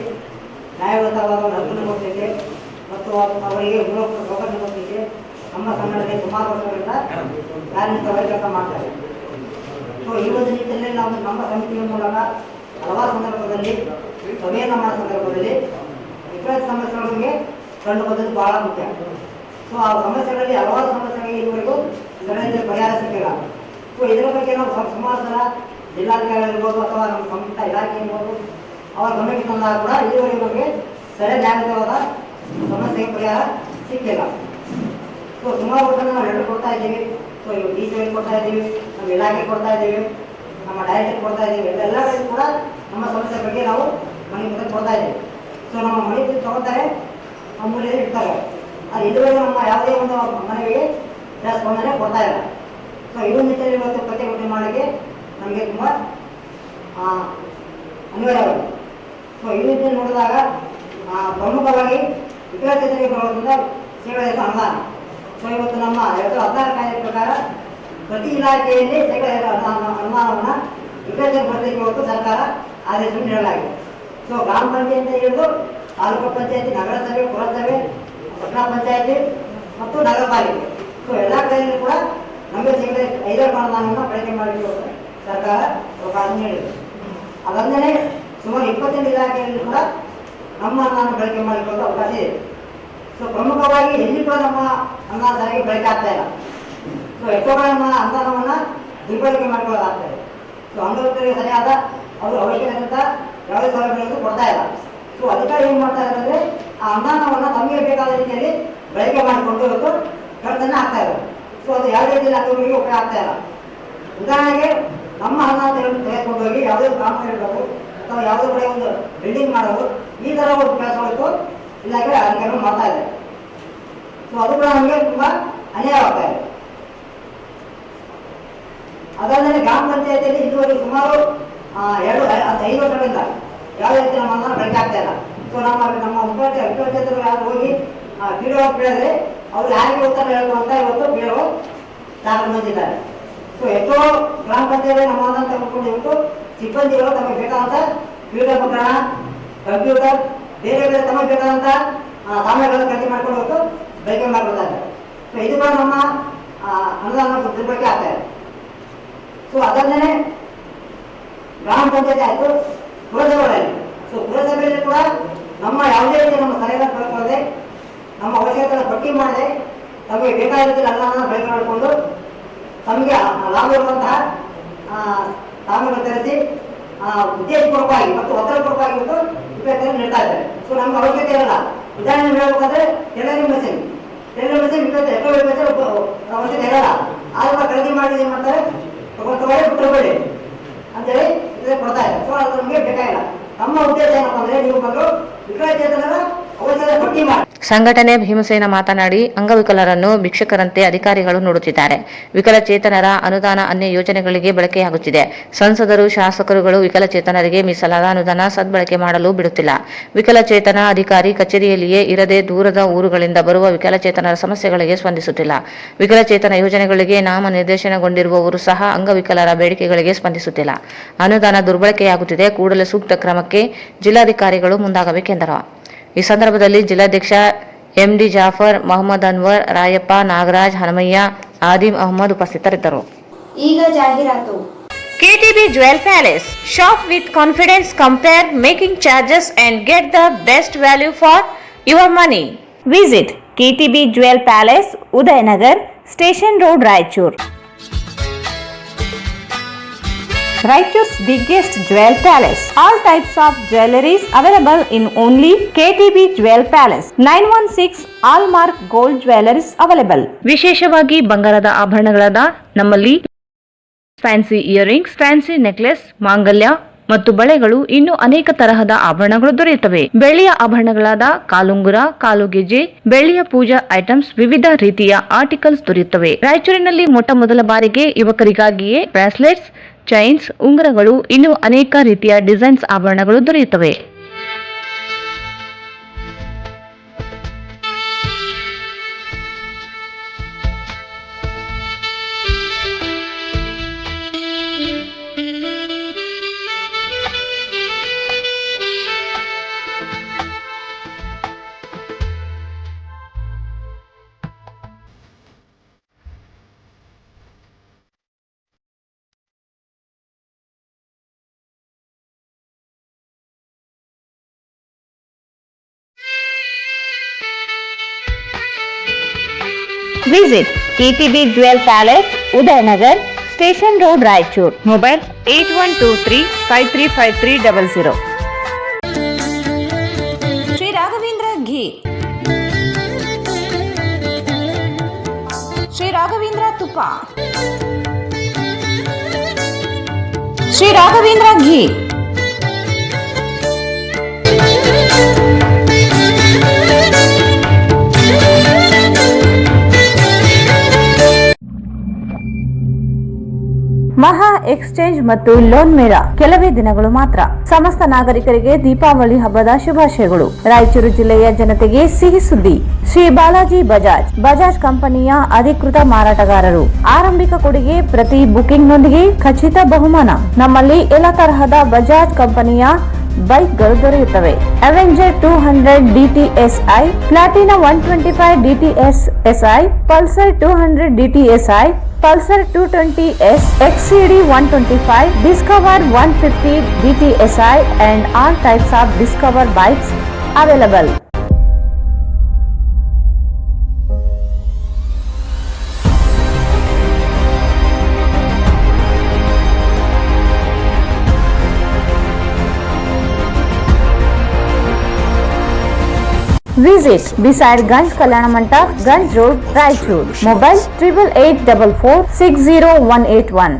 ನ್ಯಾಯಯುತವಾದ ಹಕ್ಕನ್ನು ಕೊಡಲಿಕ್ಕೆ ಮತ್ತು ಅವರಿಗೆ ಮೂಲಭೂತ ಸೌಕರ್ಯ ಕೊಡಲಿಕ್ಕೆ ನಮ್ಮ ಸಂಘಟನೆ ಸುಮಾರು ವರ್ಷಗಳಿಂದ ಕಾರ್ಯನಿರತವಾಗಿ ಕೆಲಸ ಮಾಡ್ತಾ ಇದೆ. ಸೊ ಈ ಒಂದು ನಿಟ್ಟಿನಲ್ಲಿ ನಾವು ನಮ್ಮ ಸಮಿತಿಯ ಮೂಲಕ ಹಲವಾರು ಸಂದರ್ಭದಲ್ಲಿ ಸಭೆಯನ್ನು ಮಾಡೋ ಸಂದರ್ಭದಲ್ಲಿ ವಿಕಲ ಸಮಸ್ಯೆಗಳಿಗೆ ಕಂಡು ಬಂದದ್ದು ಬಹಳ ಮುಖ್ಯ. ಸೊ ಆ ಸಮಸ್ಯೆಗಳಲ್ಲಿ ಹಲವಾರು ಸಮಸ್ಯೆಗಳಿಗೆ ಇದುವರೆಗೂ ಇದರಲ್ಲಿ ಪರಿಹಾರ ಸಿಕ್ಕಿಲ್ಲ. ಸೊ ಇದರ ಬಗ್ಗೆ ನಾವು ಸುಮಾರು ಸಲ ಜಿಲ್ಲಾಧಿಕಾರಿ ಇರ್ಬೋದು ಅಥವಾ ನಮ್ಮ ಸಂಸ್ಥೆ ಇಲಾಖೆ ಇರ್ಬೋದು ಅವರ ಗಮನಕ್ಕೆ ತಂದಾಗ ಕೂಡ ಇದುವರೆಗೂ ನಮಗೆ ಸರಿಯಾದ ನ್ಯಾಯಯುತವಾದ ಸಮಸ್ಯೆಗೆ ಪರಿಹಾರ ಸಿಕ್ಕಿಲ್ಲ. ಸೊ ಸುಮಾರು ವರ್ಷ ನಾವು ಲೆಟರ್ ಕೊಡ್ತಾ ಇದ್ದೀವಿ. ಸೊ ಇವಾಗ ಡಿ.ಸಿ ಕೊಡ್ತಾ ಇದ್ದೀವಿ, ನಮ್ಮ ಇಲಾಖೆ ಕೊಡ್ತಾ ಇದ್ದೀವಿ, ನಮ್ಮ ಡೈರೆಕ್ಟರ್ ಕೊಡ್ತಾ ಇದ್ದೀವಿ. ಎಲ್ಲ ಕೂಡ ನಮ್ಮ ಸಮಸ್ಯೆ ಬಗ್ಗೆ ನಾವು ಮನೆ ಮುಂದೆ ಕೊಡ್ತಾ ಇದ್ದೀವಿ. ಸೊ ನಮ್ಮ ಮನೆ ತಗೋತಾರೆ, ನಮ್ಮ ಮೂಲೆಯಲ್ಲಿ ಇಡ್ತಾರೆ. ಅದು ಇದುವರೆಗೂ ನಮ್ಮ ಯಾವುದೇ ಒಂದು ಮನೆಗೆ ಸ್ಪಂದನೆ ಕೊಡ್ತಾ ಇಲ್ಲ. ಸೊ ಇದು ನಿಟ್ಟಿನಲ್ಲಿ ಇವತ್ತು ಪ್ರತಿಭಟನೆ ಮಾಡೋಕ್ಕೆ ನಮಗೆ ತುಂಬ ಅನಿವಾರ್ಯವಾಗಿದೆ. ಸೊ ಈ ನಿಟ್ಟಿನಲ್ಲಿ ನೋಡಿದಾಗ ಪ್ರಮುಖವಾಗಿ ವಿಕಲಚೇತನರಿಗೆ ಬರೋದ್ರಿಂದ ಸೇವೆ ಅನುದಾನ. ಸೊ ಇವತ್ತು ನಮ್ಮ 2016 ಕಾಯ್ದೆ ಪ್ರಕಾರ ಪ್ರತಿ ಇಲಾಖೆಯಲ್ಲಿ ಅನುದಾನವನ್ನು ವಿಕಲಚೇತನ ಬರಲಿಕ್ಕೆ ಇವತ್ತು ಸರ್ಕಾರ ಆದೇಶ ನೀಡಲಾಗಿದೆ. ಸೊ ಗ್ರಾಮ ಪಂಚಾಯತಿ ಹಿಡಿದು ತಾಲೂಕು ಪಂಚಾಯತಿ, ನಗರಸಭೆ, ಪುರಸಭೆ, ಪಟ್ಟಣ ಪಂಚಾಯತಿ ಮತ್ತು ನಗರ ಪಾಲಿಕೆ, ಸೊ ಎಲ್ಲ ಕಡೆಯಲ್ಲೂ ಕೂಡ ನಮಗೆ ಸಿಗದೆ 5 ಅನುದಾನವನ್ನು ಬಳಕೆ ಮಾಡಲಿಕ್ಕೆ ಸರ್ಕಾರ ಅವಕಾಶ ನೀಡಿದೆ. ಅದಲ್ಲದೆ ಸುಮಾರು 28 ಇಲಾಖೆಯಲ್ಲಿ ಕೂಡ ನಮ್ಮ ಅನುದಾನ ಬಳಕೆ ಮಾಡಿಕೊಳ್ಳಲು ಅವಕಾಶ ಇದೆ. ಸೊ ಪ್ರಮುಖವಾಗಿ ಎಲ್ಲಿ ಕೂಡ ನಮ್ಮ ಅನುದಾನ ಸರಿಯಾಗಿ ಬಳಕೆ ಆಗ್ತಾ ಇಲ್ಲ. ಸೊ ಎಷ್ಟೋ ನಮ್ಮ ಅನುದಾನವನ್ನು ದುರ್ಬಳಕೆ ಮಾಡ್ಕೊಳ್ಳೋದಾಗ್ತಾ ಇದೆ. ಸೊ ಅಂಗವಿಕಲರಿಗೆ ಸರಿಯಾದ ಅವರು ಅವಶ್ಯಕತೆ ಯಾವುದೇ ಸೌಲಭ್ಯಗಳನ್ನು ಕೊಡ್ತಾ ಇಲ್ಲ. ಸೊ ಅಧಿಕಾರಿ ಏನು ಮಾಡ್ತಾ ಇದ್ದಾರೆ, ಆ ಅನುದಾನವನ್ನು ತಮಗೆ ಬೇಕಾದ ರೀತಿಯಲ್ಲಿ ಬಳಕೆ ಮಾಡಿಕೊಂಡು ಇವತ್ತು ಖರ್ಚನ್ನು ಆಗ್ತಾ ಇದ್ದಾರೆ. ಸೊ ಅದು ಯಾವುದೇ ರೀತಿಯಲ್ಲಿ ಅಂಗವಿಕಲರಿಗೆ ಉಪಯೋಗ ಆಗ್ತಾ ಇಲ್ಲ. ಉದಾಹರಣೆಗೆ ನಮ್ಮ ಅನುದಾನ ತೆಗೆದುಕೊಂಡು ಹೋಗಿ ಯಾವುದೇ ಕಾಮಗಾರಿ ಇರಬೇಕು, ಅಥವಾ ಯಾವುದೋ ಕಡೆ ಒಂದು ಬಿಲ್ಡಿಂಗ್ ಮಾಡೋದು, ಈ ಥರ ಒಂದು ಕೆಲಸಗಳು ಇಲಾಖೆ ಅಧಿಕಾರಿಗಳು ಮಾಡ್ತಾ ಇದ್ದಾರೆ. ಸೊ ಅದು ಕೂಡ ನಮಗೆ ತುಂಬ ಅನ್ಯಾಯವಾಗ್ತಾ ಇದೆ. ಅದಲ್ಲದೆ ಗ್ರಾಮ ಪಂಚಾಯತಿಯಲ್ಲಿ ಇದುವರೆಗೆ ಸುಮಾರು 5 ವರ್ಷಗಳಿಂದ ಯಾವುದೇ ರೀತಿ ನಮ್ಮ ಅನುದಾನ ಬಳಕೆ ಆಗ್ತಾ ಇಲ್ಲ. ಸೊ ನಮ್ಮ ವಿಕಲಚೇತನರು ಯಾರು ಹೋಗಿ PDO ಕೇಳಿದ್ರೆ ಅವ್ರು ಯಾರಿಗೆ ಉತ್ತರ ಹೇಳಬೇಕು ಅಂತ ಇವತ್ತು PDO ದಾಖಲೆ ಬಂದಿದ್ದಾರೆ. ಸೊ ಎಷ್ಟೋ ಗ್ರಾಮ ಪಂಚಾಯತ್ ನಮ್ಮ ಅನುದಾನ ತೆಗೆದುಕೊಂಡು ಇವತ್ತು ಸಿಬ್ಬಂದಿಗಳು ತಮಗೆ ಬೇಕಾದಂತ PDO ಉಪಕರಣ, ಕಂಪ್ಯೂಟರ್, ಬೇರೆ ಬೇರೆ ತಮಗೆ ಬೇಕಾದಂತ ಸಾಮಗ್ರಿಗಳನ್ನು ಖರೀದಿ ಮಾಡ್ಕೊಂಡು ಹೋಗ್ತು ಬಳಕೆ ಮಾಡ್ಕೊಳ್ತಾ ಇದ್ದಾರೆ. ಸೊ ಇದು ಕೂಡ ನಮ್ಮ ಅನುದಾನ ದುರ್ಬಳಕೆ ಆಗ್ತಾ ಇದೆ. ಸೊ ಅದಲ್ಲದೆ ಗ್ರಾಮ ಪಂಚಾಯತ್ ಆಯಿತು, ಪುರಸಭೆಗಳಲ್ಲಿ. ಸೊ ಪುರಸಭೆಯಲ್ಲಿ ಕೂಡ ನಮ್ಮ ಯಾವುದೇ ರೀತಿ ನಮ್ಮ ಸಲಹೆಗಳನ್ನು ಪಡ್ಕೊಳ್ಳದೆ, ನಮ್ಮ ಅವಶ್ಯಕತೆ ಪಟ್ಟಿ ಮಾಡದೆ, ತಮಗೆ ಬೇಕಾದ ರೀತಿಯಲ್ಲಿ ಅನುದಾನ ಬಳಕೆ ಮಾಡಿಕೊಂಡು ತಮಗೆ ಲಾಭ ಇರುವಂತಹ ಸಾಮಗ್ರಿಗಳನ್ನು ತರಿಸಿ ಉದ್ದೇಶಪೂರ್ವಕವಾಗಿ ಮತ್ತು ಒತ್ತಡಪೂರ್ವಕವಾಗಿ ಉಪಯೋಗವನ್ನು ನೀಡ್ತಾ ಇದ್ದಾರೆ. ಸೊ ನಮ್ಗೆ ಅವಶ್ಯಕತೆ ಇರಲ್ಲ. ಉದಾಹರಣೆ ಹೇಳಬೇಕಾದ್ರೆ ಟೈಲರಿಂಗ್ ಮೆಷಿನ್ ಎಷ್ಟೋ ಅವಶ್ಯಕತೆ ಇರಲ್ಲ. ಆದ್ರೆ ಖರೀದಿ ಮಾಡಿ ಏನ್ ಮಾಡ್ತಾರೆ, ತಗೊಳ್ಳಿ ಬಿಟ್ಟುಬೇಡಿ ಅಂತೇಳಿ ಕೊಡ್ತಾ ಇದ್ದಾರೆ. ಸೊ ಅದು ನಮಗೆ ಬೇಕಾಗಿಲ್ಲ. ನಮ್ಮ ಉದ್ದೇಶ ಏನಪ್ಪ ಅಂದ್ರೆ ನೀವು ಬಂದು ವಿಕಲಚೇತನರ ಅವಶ್ಯಕತೆ ಪಟ್ಟಿ ಮಾಡಿ. ಸಂಘಟನೆ ಭೀಮಸೇನ ಮಾತನಾಡಿ, ಅಂಗವಿಕಲರನ್ನು ಭಿಕ್ಷಕರಂತೆ ಅಧಿಕಾರಿಗಳು ನೋಡುತ್ತಿದ್ದಾರೆ. ವಿಕಲಚೇತನರ ಅನುದಾನ ಅನ್ಯ ಯೋಜನೆಗಳಿಗೆ ಬಳಕೆಯಾಗುತ್ತಿದೆ. ಸಂಸದರು, ಶಾಸಕರುಗಳು ವಿಕಲಚೇತನರಿಗೆ ಮೀಸಲಾದ ಅನುದಾನ ಸದ್ಬಳಕೆ ಮಾಡಲು ಬಿಡುತ್ತಿಲ್ಲ. ವಿಕಲಚೇತನ ಅಧಿಕಾರಿ ಕಚೇರಿಯಲ್ಲಿಯೇ ಇರದೆ ದೂರದ ಊರುಗಳಿಂದ ಬರುವ ವಿಕಲಚೇತನರ ಸಮಸ್ಯೆಗಳಿಗೆ ಸ್ಪಂದಿಸುತ್ತಿಲ್ಲ. ವಿಕಲಚೇತನ ಯೋಜನೆಗಳಿಗೆ ನಾಮನಿರ್ದೇಶನಗೊಂಡಿರುವವರು ಸಹ ಅಂಗವಿಕಲರ ಬೇಡಿಕೆಗಳಿಗೆ ಸ್ಪಂದಿಸುತ್ತಿಲ್ಲ. ಅನುದಾನ ದುರ್ಬಳಕೆಯಾಗುತ್ತಿದೆ. ಕೂಡಲೇ ಸೂಕ್ತ ಕ್ರಮಕ್ಕೆ ಜಿಲ್ಲಾಧಿಕಾರಿಗಳು ಮುಂದಾಗಬೇಕೆಂದರು. ಈ ಸಂದರ್ಭದಲ್ಲಿ ಜಿಲ್ಲಾಧ್ಯಕ್ಷ MD ಜಾಫರ್, ಮೊಹಮ್ಮದ್ ಅನ್ವರ್, ರಾಯಪ್ಪ, ನಾಗರಾಜ್, ಹನುಮಯ್ಯ, ಆದಿಮ್ ಅಹಮದ್ ಉಪಸ್ಥಿತರಿದ್ದರು. ಈಗ ಜಾಹೀರಾತು. KTB Jewel Palace. Shop with confidence, compare making charges and get the best value for your money. Visit KTB Jewel Palace, Udayanagar, Station Road, Raichur. Raichur's biggest jewel palace. All types of jewelries available in only KTB Jewel Palace. 916 Allmark Gold Jewelries available. ವಿಶೇಷವಾಗಿ ಬಂಗಾರದ ಆಭರಣಗಳಾದ ನಮ್ಮಲ್ಲಿ fancy earrings, fancy necklace, ಮಾಂಗಲ್ಯ ಮತ್ತು ಬಳೆಗಳು, ಇನ್ನು ಅನೇಕ ತರಹದ ಆಭರಣಗಳು ದೊರೆಯುತ್ತವೆ. ಬೆಳ್ಳಿಯ ಆಭರಣಗಳಾದ ಕಾಲುಂಗುರ, ಕಾಲುಗೆಜೆ, ಬೆಳ್ಳಿಯ ಪೂಜಾ ಐಟಮ್ಸ್, ವಿವಿಧ ರೀತಿಯ ಆರ್ಟಿಕಲ್ಸ್ ದೊರೆಯುತ್ತವೆ. ರಾಯಚೂರಿನಲ್ಲಿ ಮೊದಲ ಬಾರಿಗೆ ಯುವಕರಿಗಾಗಿಯೇ ಬ್ರಾಸ್ಲೆಟ್ಸ್, ಚೈನ್ಸ್, ಉಂಗುರಗಳು, ಇನ್ನು ಅನೇಕ ರೀತಿಯ ಡಿಸೈನ್ಸ್ ಆಭರಣಗಳು ದೊರೆಯುತ್ತವೆ. Visit KTB Jewel Palace, Udayanagar, Station Road, Raichur. Mobile 8123-535300. Sri Raghavendra Ghee, Sri Raghavendra Tupa, Sri Raghavendra Ghee. ಮಹಾ ಎಕ್ಸ್ಚೇಂಜ್ ಮತ್ತು ಲೋನ್ ಮೇಳ ಕೆಲವೇ ದಿನಗಳು ಮಾತ್ರ. ಸಮಸ್ತ ನಾಗರಿಕರಿಗೆ ದೀಪಾವಳಿ ಹಬ್ಬದ ಶುಭಾಶಯಗಳು. ರಾಯಚೂರು ಜಿಲ್ಲೆಯ ಜನತೆಗೆ ಸಿಹಿ ಸುದ್ದಿ. ಶ್ರೀ ಬಾಲಾಜಿ ಬಜಾಜ್ ಕಂಪನಿಯ ಅಧಿಕೃತ ಮಾರಾಟಗಾರರು. ಆರಂಭಿಕ ಕೊಡುಗೆ ಪ್ರತಿ ಬುಕಿಂಗ್ನೊಂದಿಗೆ ಖಚಿತ ಬಹುಮಾನ. ನಮ್ಮಲ್ಲಿ ಎಲ್ಲ ತರಹದ ಬಜಾಜ್ ಕಂಪನಿಯ ಬೈಕ್ಗಳು ದೊರೆಯುತ್ತವೆ. Avenger 200 DTSI, Platina 125 DTSI, Pulsar 200 DTSI, Pulsar 220S, XCD 125, Discover 150 DTSI and all types of Discover bikes available. Visit beside Ganj Kalyana Mandap, Ganj Road, Raichur. Mobile 8884 60181.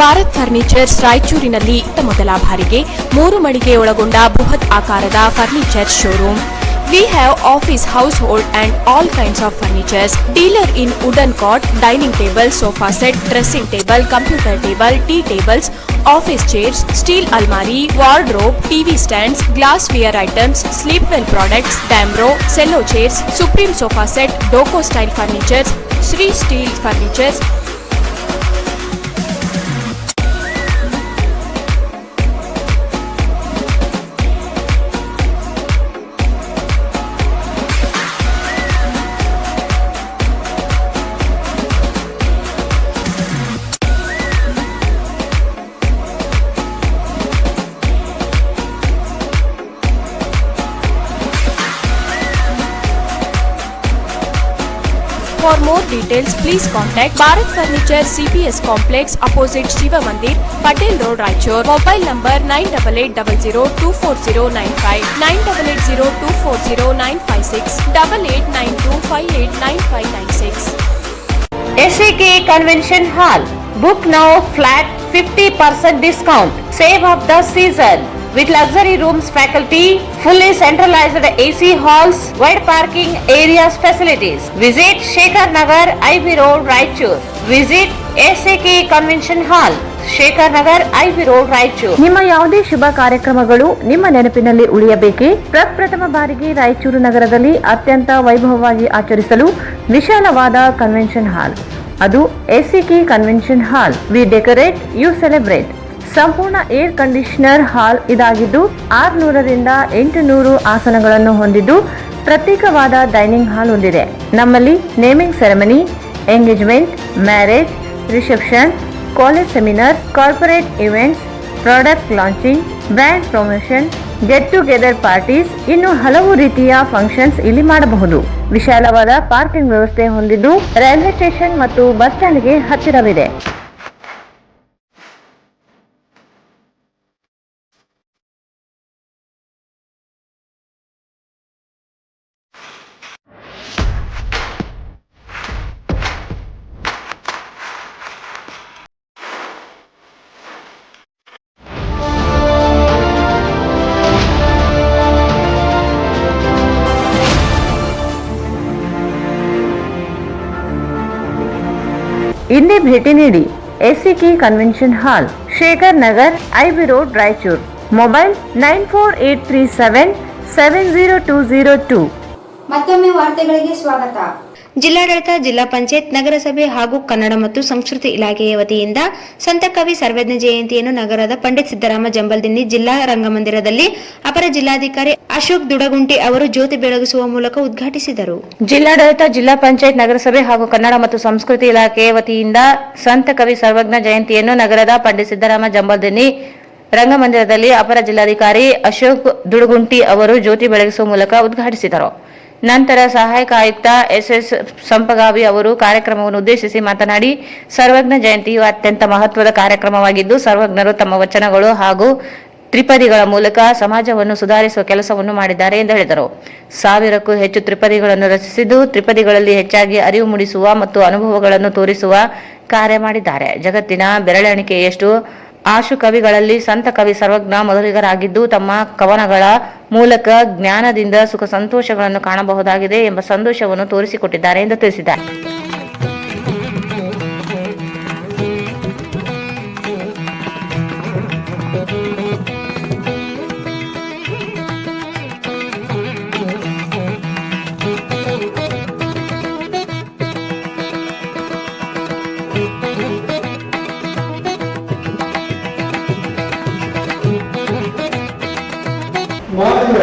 Bharat furnitures ರಾಯಚೂರಿನಲ್ಲಿ ಮೊದಲ ಬಾರಿಗೆ 3 ಮಳಿಗೆ ಒಳಗೊಂಡ ಬೃಹತ್ ಆಕಾರದ furniture showroom. We have office, household and all kinds of furnitures. Dealer in wooden cot, dining table, sofa set, dressing table, computer table, tea tables, office chairs, steel almari, wardrobe, TV stands, glassware items, sleepwell products, Damro, cello chairs, Supreme sofa set, Doco style furnitures, Sri steel furnitures. For more details, please contact Bharat Furniture CPS Complex opposite Shiva Mandir, Patel Road, Raichur. Mobile number 9880240959, 9880240956, 8892589596. SAK Convention Hall. Book now, flat 50% discount. Save of the season. With luxury rooms, faculty, fully centralized AC halls, wide parking areas facilities. Visit Shekhar Nagar, IB Road, Raichur. Visit SAK Convention Hall, Shekhar Nagar, IB Road, Raichur. ನಿಮ್ಮ ಯಾವುದೇ ಶುಭ ಕಾರ್ಯಕ್ರಮಗಳು ನಿಮ್ಮ ನೆನಪಿನಲ್ಲಿ ಉಳಿಯಬೇಕೇ? ಪ್ರಪ್ರಥಮ ಬಾರಿಗೆ ರಾಯಚೂರು ನಗರದಲ್ಲಿ ಅತ್ಯಂತ ವೈಭವವಾಗಿ ಆಚರಿಸಲು ವಿಶಾಲವಾದ ಕನ್ವೆನ್ಷನ್ ಹಾಲ್, ಅದು SAK convention hall. We decorate, you celebrate. ಸಂಪೂರ್ಣ ಏರ್ ಕಂಡೀಷನರ್ ಹಾಲ್ ಇದಾಗಿದ್ದು 600ರಿಂದ 800 ಆಸನಗಳನ್ನು ಹೊಂದಿದ್ದು ಪ್ರತ್ಯೇಕವಾದ ಡೈನಿಂಗ್ ಹಾಲ್ ಹೊಂದಿದೆ. ನಮ್ಮಲ್ಲಿ naming ceremony, engagement, marriage, reception, college seminars, corporate events, product launching, brand promotion, get together parties, ಇನ್ನು ಹಲವು ರೀತಿಯ ಫಂಕ್ಷನ್ಸ್ ಇಲ್ಲಿ ಮಾಡಬಹುದು. ವಿಶಾಲವಾದ ಪಾರ್ಕಿಂಗ್ ವ್ಯವಸ್ಥೆ ಹೊಂದಿದ್ದು ರೈಲ್ವೆ ಸ್ಟೇಷನ್ ಮತ್ತು ಬಸ್ ಸ್ಟ್ಯಾಂಡ್ಗೆ ಹತ್ತಿರವಿದೆ. ಇಂದೇ ಭೇಟಿ ನೀಡಿ SAK ಕನ್ವೆನ್ಷನ್ ಹಾಲ್, Shekhar Nagar, IB road, Raichur. Mobile 9483770202. ಮತ್ತೊಮ್ಮೆ ವಾರ್ತೆಗಳಿಗೆ ಸ್ವಾಗತ. ಜಿಲ್ಲಾಡಳಿತ, ಜಿಲ್ಲಾ ಪಂಚಾಯತ್, ನಗರಸಭೆ ಹಾಗೂ ಕನ್ನಡ ಮತ್ತು ಸಂಸ್ಕೃತಿ ಇಲಾಖೆಯ ವತಿಯಿಂದ ಸಂತ ಕವಿ ಸರ್ವಜ್ಞ ಜಯಂತಿಯನ್ನು ನಗರದ ಪಂಡಿತ್ ಸಿದ್ದರಾಮ ಜಂಬಲ್ದಿನ್ನಿ ಜಿಲ್ಲಾ ರಂಗಮಂದಿರದಲ್ಲಿ ಅಪರ ಜಿಲ್ಲಾಧಿಕಾರಿ ಅಶೋಕ್ ದುಡಗುಂಟಿ ಅವರು ಜ್ಯೋತಿ ಬೆಳಗಿಸುವ ಮೂಲಕ ಉದ್ಘಾಟಿಸಿದರು. ಜಿಲ್ಲಾಡಳಿತ, ಜಿಲ್ಲಾ ಪಂಚಾಯತ್, ನಗರಸಭೆ ಹಾಗೂ ಕನ್ನಡ ಮತ್ತು ಸಂಸ್ಕೃತಿ ಇಲಾಖೆಯ ವತಿಯಿಂದ ಸಂತ ಕವಿ ಸರ್ವಜ್ಞ ಜಯಂತಿಯನ್ನು ನಗರದ ಪಂಡಿತ್ ಸಿದ್ದರಾಮ ಜಂಬಲ್ದಿನ್ನಿ ರಂಗಮಂದಿರದಲ್ಲಿ ಅಪರ ಜಿಲ್ಲಾಧಿಕಾರಿ ಅಶೋಕ್ ದುಡಗುಂಟಿ ಅವರು ಜ್ಯೋತಿ ಬೆಳಗಿಸುವ ಮೂಲಕ ಉದ್ಘಾಟಿಸಿದರು. ನಂತರ ಸಹಾಯಕ ಆಯುಕ್ತ SS ಸಂಪಗಾವಿ ಅವರು ಕಾರ್ಯಕ್ರಮವನ್ನು ಉದ್ದೇಶಿಸಿ ಮಾತನಾಡಿ, ಸರ್ವಜ್ಞ ಜಯಂತಿಯು ಅತ್ಯಂತ ಮಹತ್ವದ ಕಾರ್ಯಕ್ರಮವಾಗಿದ್ದು, ಸರ್ವಜ್ಞರು ತಮ್ಮ ವಚನಗಳು ಹಾಗೂ ತ್ರಿಪದಿಗಳ ಮೂಲಕ ಸಮಾಜವನ್ನು ಸುಧಾರಿಸುವ ಕೆಲಸವನ್ನು ಮಾಡಿದ್ದಾರೆ ಎಂದು ಹೇಳಿದರು. 1000ಕ್ಕೂ ಹೆಚ್ಚು ತ್ರಿಪದಿಗಳನ್ನು ರಚಿಸಿದ್ದು, ತ್ರಿಪದಿಗಳಲ್ಲಿ ಹೆಚ್ಚಾಗಿ ಅರಿವು ಮೂಡಿಸುವ ಮತ್ತು ಅನುಭವಗಳನ್ನು ತೋರಿಸುವ ಕಾರ್ಯ ಮಾಡಿದ್ದಾರೆ. ಜಗತ್ತಿನ ಬೆರಳೆಣಿಕೆಯಷ್ಟು ಆಶು ಕವಿಗಳಲ್ಲಿ ಸಂತ ಕವಿ ಸರ್ವಜ್ಞ ಮೊದಲಿಗರಾಗಿದ್ದು, ತಮ್ಮ ಕವನಗಳ ಮೂಲಕ ಜ್ಞಾನದಿಂದ ಸುಖ ಸಂತೋಷಗಳನ್ನು ಕಾಣಬಹುದಾಗಿದೆ ಎಂಬ ಸಂದೇಶವನ್ನು ತೋರಿಸಿಕೊಟ್ಟಿದ್ದಾರೆ ಎಂದು ತಿಳಿಸಿದ್ದಾರೆ. ಮಾನವ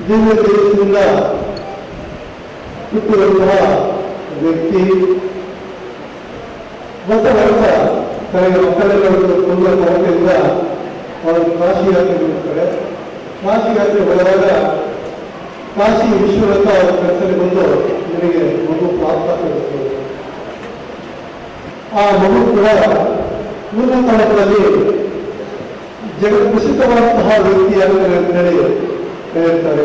ದಿವ್ಯ ದೇಶದಿಂದ ಹುಟ್ಟುವಂತಹ ವ್ಯಕ್ತಿ ಹೊಸ ವರ್ಷ ತನಗೆ ಮಕ್ಕಳೆಲ್ಲ ತುಂಬ ಕೊರತೆಯಿಂದ ಅವರು ಕಾಶಿ ಯಾತ್ರೆ ಹೋಗ್ತಾರೆ. ಕಾಶಿ ಯಾತ್ರೆ ಹೋದಾಗ ಕಾಶಿ ವಿಶ್ವನಾಥ ಅವರ ಕರ್ತನೆ ಬಂದು ನನಗೆ ಮಗು ಪ್ರಾಪ್ತ ಆಗುತ್ತೆ. ಆ ಮಗು ಕೂಡ ಮುಂದಿನ ಕಾಲದಲ್ಲಿ ಜಗತ್ ಪ್ರಸಿದ್ಧವಾದಂತಹ ವ್ಯಕ್ತಿಯಾಗಿ ಹೇಳ್ತಾರೆ.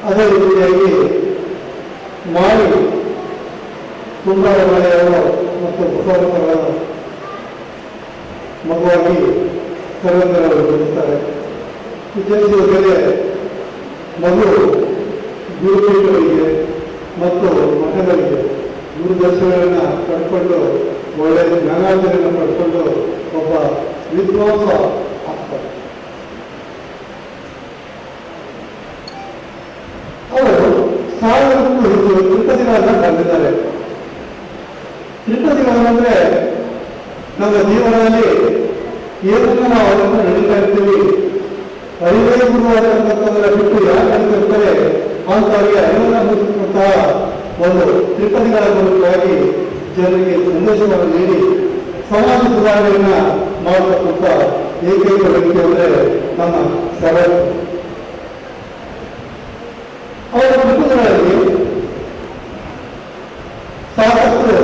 ಅದೇ ರೀತಿಯಾಗಿ ಮಾಳಿ ಕುಂಬಾರ ಮಳೆಯವರು ಮತ್ತು ಬಸವಣ್ಣನವರ ಮಗುವಾಗಿ ಕರವಂತರವರು ಬರುತ್ತಾರೆ. ವಿಚಾರಿಸಿದ ಮೇಲೆ ಮಗು ಗುರುಗಳಿಗೆ ಮತ್ತು ಮಠಗಳಿಗೆ ಗುರುದರ್ಶನಗಳನ್ನು ಪಡ್ಕೊಂಡು ಒಳ್ಳೆಯ ಜ್ಞಾನಾರ್ಜನೆಯನ್ನು ಪಡ್ಕೊಂಡು ಒಬ್ಬ ವಿದ್ವಾಂಸ ಆಗ್ತಾರೆ. ಅವರು 1000ಕ್ಕೂ ಹೆಚ್ಚು ತ್ರಿಪದಿಗಳನ್ನು ಬರೆದಿದ್ದಾರೆ. ತ್ರಿಪದಿಗಳಂದ್ರೆ ನಮ್ಮ ಜೀವನದಲ್ಲಿ ಏನನ್ನು ನಾವು ಅವರನ್ನು ನಡೀತಾ ಇರ್ತೀವಿ, ಅರಿವೇ ಗುರುವಾದಂಥದ್ದರ ಬಿಟ್ಟು ಯಾರು ನಡೀತಿರ್ತಾರೆ ಅಂತವರಿಗೆ ಅರಿವನ್ನು ಮುಗಿಸಿದಂತಹ ಒಂದು ತ್ರಿಪದಿಗಳ ಮೂಲಕವಾಗಿ ಜನರಿಗೆ ಸಂದೇಶವನ್ನು ನೀಡಿ ಸಮಾಜ ಸುಧಾರಣೆಯನ್ನ ಮಾಡತಕ್ಕಂಥ ಏಕೈಕ ವ್ಯಕ್ತಿ ಅಂದರೆ ನಮ್ಮ ಸಭೆ. ಅವರ ತ್ರಿಪದಿಗಳಲ್ಲಿ ಸಾಕಷ್ಟು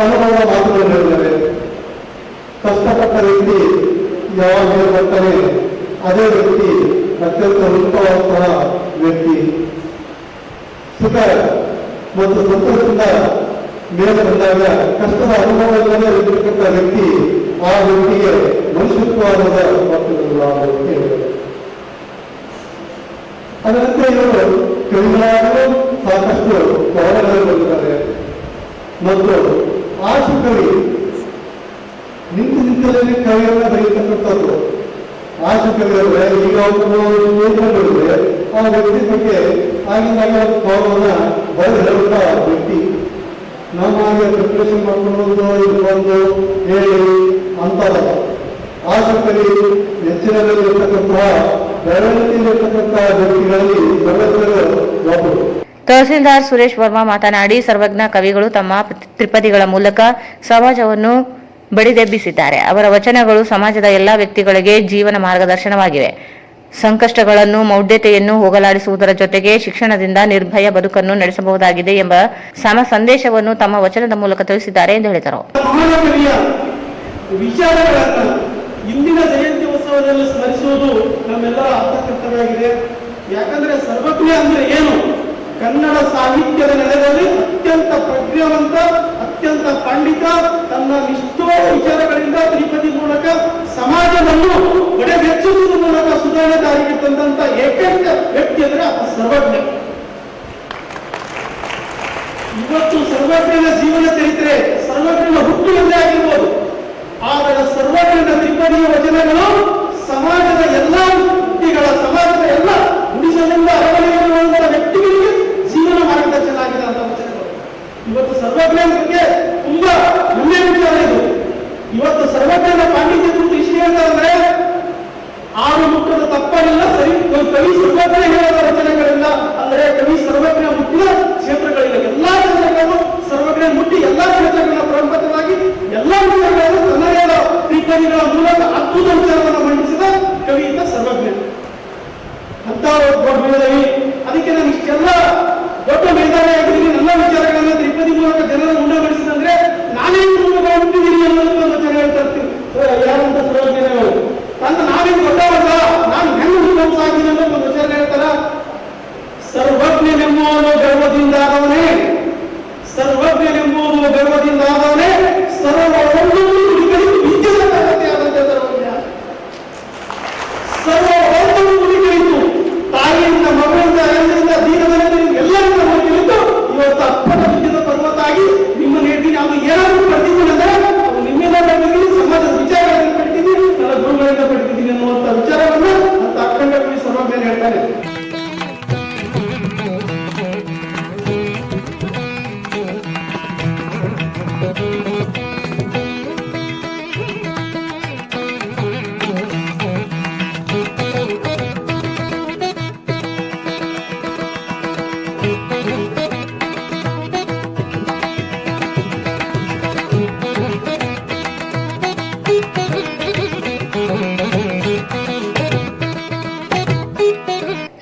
ಅನುಭವ ಮಾತುಗಳು ಹೇಳಿದ್ದಾರೆ. ಕಷ್ಟಪಟ್ಟ ವ್ಯಕ್ತಿ ಯಾವಾಗ ಬರ್ತಾನೆ ಅದೇ ವ್ಯಕ್ತಿ ಅತ್ಯಂತ ಉತ್ತಮವಾದಂತಹ ವ್ಯಕ್ತಿ. ಸುಖ ಮತ್ತು ಸಂತೋಷದಿಂದ ಮೇಲೆ ಬಂದಾಗ ಕಷ್ಟದ ಅನುಭವದಲ್ಲೇ ಇರತಕ್ಕಂಥ ವ್ಯಕ್ತಿ ಆ ವ್ಯಕ್ತಿಗೆ ಮನುಷ್ಯತ್ವವಾದ ಮಾತುಗಳು ಆ ವ್ಯಕ್ತಿ ಹೇಳಿದ್ದಾರೆ. ಅದರಂತೆ ಇವರು ಕವಿಗಳಾಗಲು ಸಾಕಷ್ಟು ಕವನಗಳನ್ನು ಬರುತ್ತಾರೆ ಮತ್ತು ಆಶು ಕವಿ ನಿಂತಲ್ಲಿ ಕವಿಯನ್ನ ಬರೆಯತಕ್ಕಂಥದ್ದು. ಆಶು ಕವಿಯವರೇ ಈಗ ಒಬ್ಬರು ಆ ವ್ಯಕ್ತಿ ಬಗ್ಗೆ ಆಗಿಂದಾಗ ಕವನವನ್ನ ಬರೆದು ಹೇಳುತ್ತಾ ವ್ಯಕ್ತಿ ನಮ್ಮ ಹಾಗೆ ಪ್ರಿಪ್ರೇಷನ್ ಮಾಡ್ಕೊಂಡು ಇದು ಬಂದು ಹೇಳಿ ಅಂತಲ್ಲ. ಆಶು ಕವಿ ಹೆಚ್ಚಿನಲ್ಲಿ ಇರತಕ್ಕಂತಹ ಬೆಳವಣಿಗೆಯಲ್ಲಿರ್ತಕ್ಕಂತಹ ವ್ಯಕ್ತಿಗಳಲ್ಲಿ ಸರ್ವಜ್ಞರು ಒಬ್ಬರು. ತಹಸೀಲ್ದಾರ್ ಸುರೇಶ್ ವರ್ಮಾ ಮಾತನಾಡಿ, ಸರ್ವಜ್ಞ ಕವಿಗಳು ತಮ್ಮ ತ್ರಿಪದಿಗಳ ಮೂಲಕ ಸಮಾಜವನ್ನು ಬಡಿದೆಬ್ಬಿಸಿದ್ದಾರೆ. ಅವರ ವಚನಗಳು ಸಮಾಜದ ಎಲ್ಲಾ ವ್ಯಕ್ತಿಗಳಿಗೆ ಜೀವನ ಮಾರ್ಗದರ್ಶನವಾಗಿವೆ. ಸಂಕಷ್ಟಗಳನ್ನು ಮೌಢ್ಯತೆಯನ್ನು ಹೋಗಲಾಡಿಸುವುದರ ಜೊತೆಗೆ ಶಿಕ್ಷಣದಿಂದ ನಿರ್ಭಯ ಬದುಕನ್ನು ನಡೆಸಬಹುದಾಗಿದೆ ಎಂಬ ಸಮ ಸಂದೇಶವನ್ನು ತಮ್ಮ ವಚನದ ಮೂಲಕ ತಿಳಿಸಿದ್ದಾರೆ ಎಂದು ಹೇಳಿದರು. ಮಹಾನಕವಿಯ ವಿಚಾರಗಳನ್ನು ಇಂದಿನ ಜಯಂತಿ ಉತ್ಸವದಲ್ಲಿ ಸ್ಮರಿಸುವುದು ನಮ್ಮೆಲ್ಲರ ಅರ್ಥಕರ್ತವ್ಯವಾಗಿದೆ. ಯಾಕಂದ್ರೆ ಸರ್ವಜ್ಞ ಅಂದ್ರೆ ಏನು? ಕನ್ನಡ ಸಾಹಿತ್ಯದ ನೆಲೆಯಲ್ಲಿ ಅತ್ಯಂತ ಪ್ರಜ್ಞಾವಂತ, ಅತ್ಯಂತ ಪಂಡಿತ, ತನ್ನ ನಿಷ್ಠೋರ ವಿಚಾರಗಳಿಂದ ತ್ರಿಪದಿ ಮೂಲಕ ಸಮಾಜವನ್ನು ಒಡೆಬೆಚ್ಚುವುದರ ಮೂಲಕ ಸುಧಾರಣೆ ದಾರಿಗೆ ತಂದಂತ ಏಕೈಕ ವ್ಯಕ್ತಿ ಅಂದ್ರೆ ಸರ್ವಜ್ಞ. ಇವತ್ತು ಸರ್ವಜ್ಞನ ಜೀವನ ಚರಿತ್ರೆ, ಸರ್ವಜ್ಞನ ಹುಟ್ಟು ಒಂದೇ ಆಗಿರ್ಬೋದು, ಆದರೆ ಸರ್ವಜ್ಞನ ತ್ರಿಪದಿಯ ವಚನಗಳು ಸಮಾಜದ ಎಲ್ಲಾ ವ್ಯಕ್ತಿಗಳ, ಸಮಾಜದ ಎಲ್ಲ ಗುಡಿಸಲಿಂದ ಅರವಳಿಕೆಯ ವ್ಯಕ್ತಿಗಳಿಗೆ ಜೀವನ ಮಾರ್ಗದರ್ಶನ ಆಗಿದೆ ಅಂತ ವಚನಗಳು. ಇವತ್ತು ಸರ್ವಜ್ಞನ ಬಗ್ಗೆ ತುಂಬಾ ಹೆಮ್ಮೆಯ ವಿಚಾರ ಇದು. ಇವತ್ತು ಸರ್ವಜ್ಞನ ಪಾಂಡಿತ್ಯ ಕುರಿತು ಇಷ್ಟು ಹೇಳ್ತಾರೆ, ಆರು ಮುಟ್ಟದ ತಪ್ಪಲಿಲ್ಲ, ಸರಿ ಕವಿ ಸರ್ವಜ್ಞ ಹೇಳದ ವಚನಗಳಿಲ್ಲ. ಅಂದರೆ ಕವಿ ಸರ್ವಜ್ಞ ಮುಟ್ಟಿದ ಕ್ಷೇತ್ರಗಳಿಲ್ಲ. ಎಲ್ಲಾ ಕ್ಷೇತ್ರಗಳನ್ನು ಸರ್ವಜ್ಞ ಮುಟ್ಟಿ ಎಲ್ಲಾ ಕ್ಷೇತ್ರಗಳನ್ನ ಪರಂಪರವಾಗಿ ಎಲ್ಲಾ ವಿಚಾರಗಳನ್ನು ತನ್ನದೇ ಆದ ತ್ರಿಪದಿಗಳ ಮೂಲಕ ಅದ್ಭುತ ವಿಚಾರವನ್ನು ಮಂಡಿಸಿದ ಕವಿ ಅಂತ ಸರ್ವಜ್ಞ ಅಂತ ದೊಡ್ಡವಿ. ಅದಕ್ಕೆ ನಾನು ಇಷ್ಟೆಲ್ಲ ದೊಡ್ಡ ಮೇಧಾವಿ ಆಗಿದ್ದೀನಿ, ಎಲ್ಲ ವಿಚಾರಗಳನ್ನ ತ್ರಿಪದಿ ಮೂಲಕ ಜನರ ಮುಂದೆ ಮಾಡಿಸಿದಂದ್ರೆ ನಾನೇ ಮುಟ್ಟಿದ್ದೀನಿ ಅನ್ನೋದು ಒಂದು ವಚನ ಹೇಳ್ತಾ ಇರ್ತೀನಿ. ಯಾರಂತ ಸರ್ವಜ್ಞರು ಅಂತ ನಾವೇನು ದೊಡ್ಡವಲ್ಲ, ನಾನು ಹೆಂಗ್ ವಿದ್ವಾಂಸ ಆಗಿದ್ದೀನಿ ಅನ್ನೋ ಒಂದು ವಚನ ಹೇಳ್ತಾರ. ಸರ್ವಜ್ಞನೆಂಬುವನು ಗರ್ವದಿಂದಾದವನೇ, ಸರ್ವಜ್ಞನೆಂಬುವುದು ಗರ್ವದಿಂದಾದವನೇ, ಸರ್ವ ವಿದ್ಯುತ್ ತರಗತಿಯಾದಂತೆ ಸರ್ವಜ್ಞ. ಸರ್ವ ಉಳಿಗಳಿದ್ದು ತಾಯಿಯಿಂದ, ಮಗಳಿಂದ, ಎಲ್ಲರಿಂದ, ದೀನದಲ್ಲಿಂದ ಎಲ್ಲರಿಂದ ಹೋಗಿದ್ದು ಇವತ್ತು ಅಪ್ಪಟ ವಿದ್ಯುತ್ ಪರ್ವತ ಆಗಿ ನಿಮ್ಮನ್ನು ಹೇಳ್ತೀನಿ. ಅದು ಏನಾದರೂ ಪಡ್ತಿದ್ದೀನಿ ಅಂದ್ರೆ ಅದು ನಿಮ್ಮಿಂದ ಪಡ್ತಿದ್ದೀನಿ, ಸಮಾಜದ ವಿಚಾರಗಳನ್ನು ಪಡ್ತಿದ್ದೀನಿ, ನನ್ನ ಗುರುಗಳಿಂದ ಪಡ್ತಿದ್ದೀನಿ ಅನ್ನುವಂಥ ವಿಚಾರವನ್ನು ಅಂತ ಅಖಂಡ ಕವಿ ಸರ್ವಜ್ಞ ಹೇಳ್ತಾರೆ.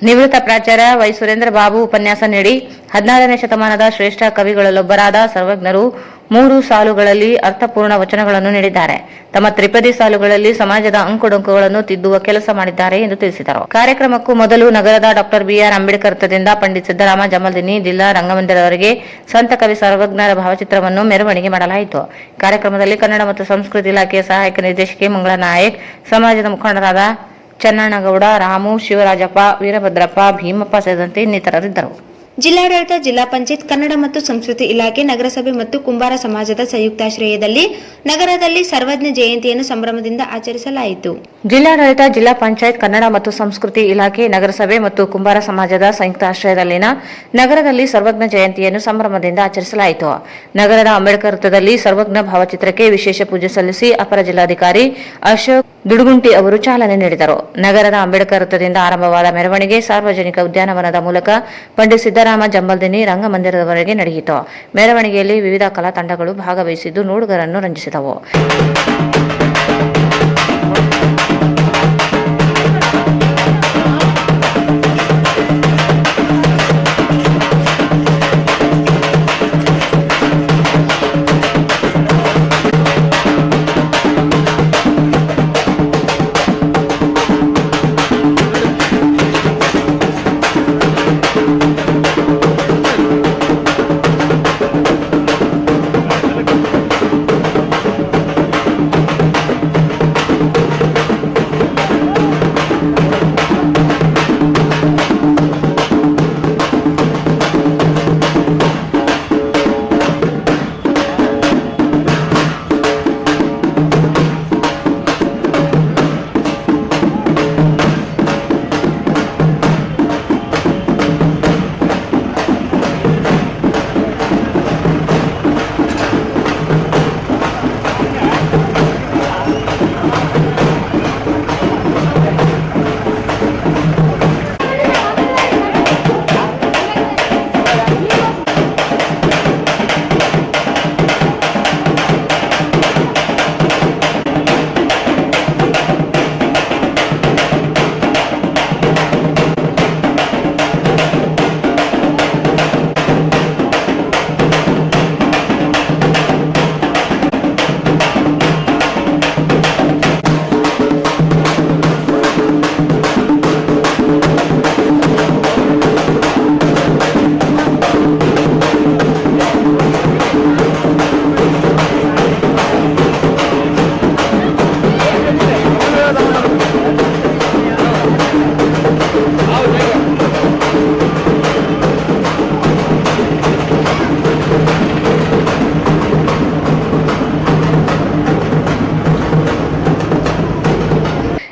ನಿವೃತ್ತ ಪ್ರಾಚಾರ್ಯ ವೈ ಸುರೇಂದ್ರ ಬಾಬು ಉಪನ್ಯಾಸ ನೀಡಿ 16ನೇ ಶತಮಾನದ ಶ್ರೇಷ್ಠ ಕವಿಗಳಲ್ಲೊಬ್ಬರಾದ ಸರ್ವಜ್ಞರು 3 ಸಾಲುಗಳಲ್ಲಿ ಅರ್ಥಪೂರ್ಣ ವಚನಗಳನ್ನು ನೀಡಿದ್ದಾರೆ. ತಮ್ಮ ತ್ರಿಪದಿ ಸಾಲುಗಳಲ್ಲಿ ಸಮಾಜದ ಅಂಕುಡೊಂಕುಗಳನ್ನು ತಿದ್ದುವ ಕೆಲಸ ಮಾಡಿದ್ದಾರೆ ಎಂದು ತಿಳಿಸಿದರು. ಕಾರ್ಯಕ್ರಮಕ್ಕೂ ಮೊದಲು ನಗರದ ಡಾಕ್ಟರ್ ಬಿಆರ್ ಅಂಬೇಡ್ಕರ್ ವೃತ್ತದಿಂದ ಪಂಡಿತ್ ಸಿದ್ದರಾಮ ಜಮಲ್ದಿನಿ ಜಿಲ್ಲಾ ರಂಗಮಂದಿರದವರೆಗೆ ಸಂತ ಕವಿ ಸರ್ವಜ್ಞರ ಭಾವಚಿತ್ರವನ್ನು ಮೆರವಣಿಗೆ ಮಾಡಲಾಯಿತು. ಕಾರ್ಯಕ್ರಮದಲ್ಲಿ ಕನ್ನಡ ಮತ್ತು ಸಂಸ್ಕೃತಿ ಇಲಾಖೆಯ ಸಹಾಯಕ ನಿರ್ದೇಶಕಿ ಮಂಗಳಾ ನಾಯಕ್, ಸಮಾಜದ ಮುಖಂಡರಾದ ಚನ್ನಣ್ಣಗೌಡ, ರಾಮು, ಶಿವರಾಜಪ್ಪ, ವೀರಭದ್ರಪ್ಪ, ಭೀಮಪ್ಪ ಸೇರಿದಂತೆ ಇನ್ನಿತರರಿದ್ದರು. ಜಿಲ್ಲಾಡಳಿತ, ಜಿಲ್ಲಾ ಪಂಚಾಯತ್, ಕನ್ನಡ ಮತ್ತು ಸಂಸ್ಕೃತಿ ಇಲಾಖೆ, ನಗರಸಭೆ ಮತ್ತು ಕುಂಬಾರ ಸಮಾಜದ ಸಂಯುಕ್ತಾಶ್ರಯದಲ್ಲಿ ನಗರದಲ್ಲಿ ಸರ್ವಜ್ಞ ಜಯಂತಿಯನ್ನು ಸಂಭ್ರಮದಿಂದ ಆಚರಿಸಲಾಯಿತು. ಜಿಲ್ಲಾಡಳಿತ, ಜಿಲ್ಲಾ ಪಂಚಾಯತ್, ಕನ್ನಡ ಮತ್ತು ಸಂಸ್ಕೃತಿ ಇಲಾಖೆ, ನಗರಸಭೆ ಮತ್ತು ಕುಂಬಾರ ಸಮಾಜದ ಸಂಯುಕ್ತಾಶ್ರಯದಲ್ಲಿನ ನಗರದಲ್ಲಿ ಸರ್ವಜ್ಞ ಜಯಂತಿಯನ್ನು ಸಂಭ್ರಮದಿಂದ ಆಚರಿಸಲಾಯಿತು. ನಗರದ ಅಂಬೇಡ್ಕರ್ ವೃತ್ತದಲ್ಲಿ ಸರ್ವಜ್ಞ ಭಾವಚಿತ್ರಕ್ಕೆ ವಿಶೇಷ ಪೂಜೆ ಸಲ್ಲಿಸಿ ಅಪರ ಜಿಲ್ಲಾಧಿಕಾರಿ ಅಶೋಕ್ ದುಡುಗುಂಟಿ ಅವರು ಚಾಲನೆ ನೀಡಿದರು. ನಗರದ ಅಂಬೇಡ್ಕರ್ ವೃತ್ತದಿಂದ ಆರಂಭವಾದ ಮೆರವಣಿಗೆ ಸಾರ್ವಜನಿಕ ಉದ್ಯಾನವನದ ಮೂಲಕ ಪಂಡಿತ್ ಸಿದ್ದರಾಮ ಜಂಬಲ್ದಿನಿ ರಂಗಮಂದಿರದವರೆಗೆ ನಡೆಯಿತು. ಮೆರವಣಿಗೆಯಲ್ಲಿ ವಿವಿಧ ಕಲಾ ತಂಡಗಳು ಭಾಗವಹಿಸಿದ್ದು ನೋಡುಗರನ್ನು ರಂಜಿಸಿದವು.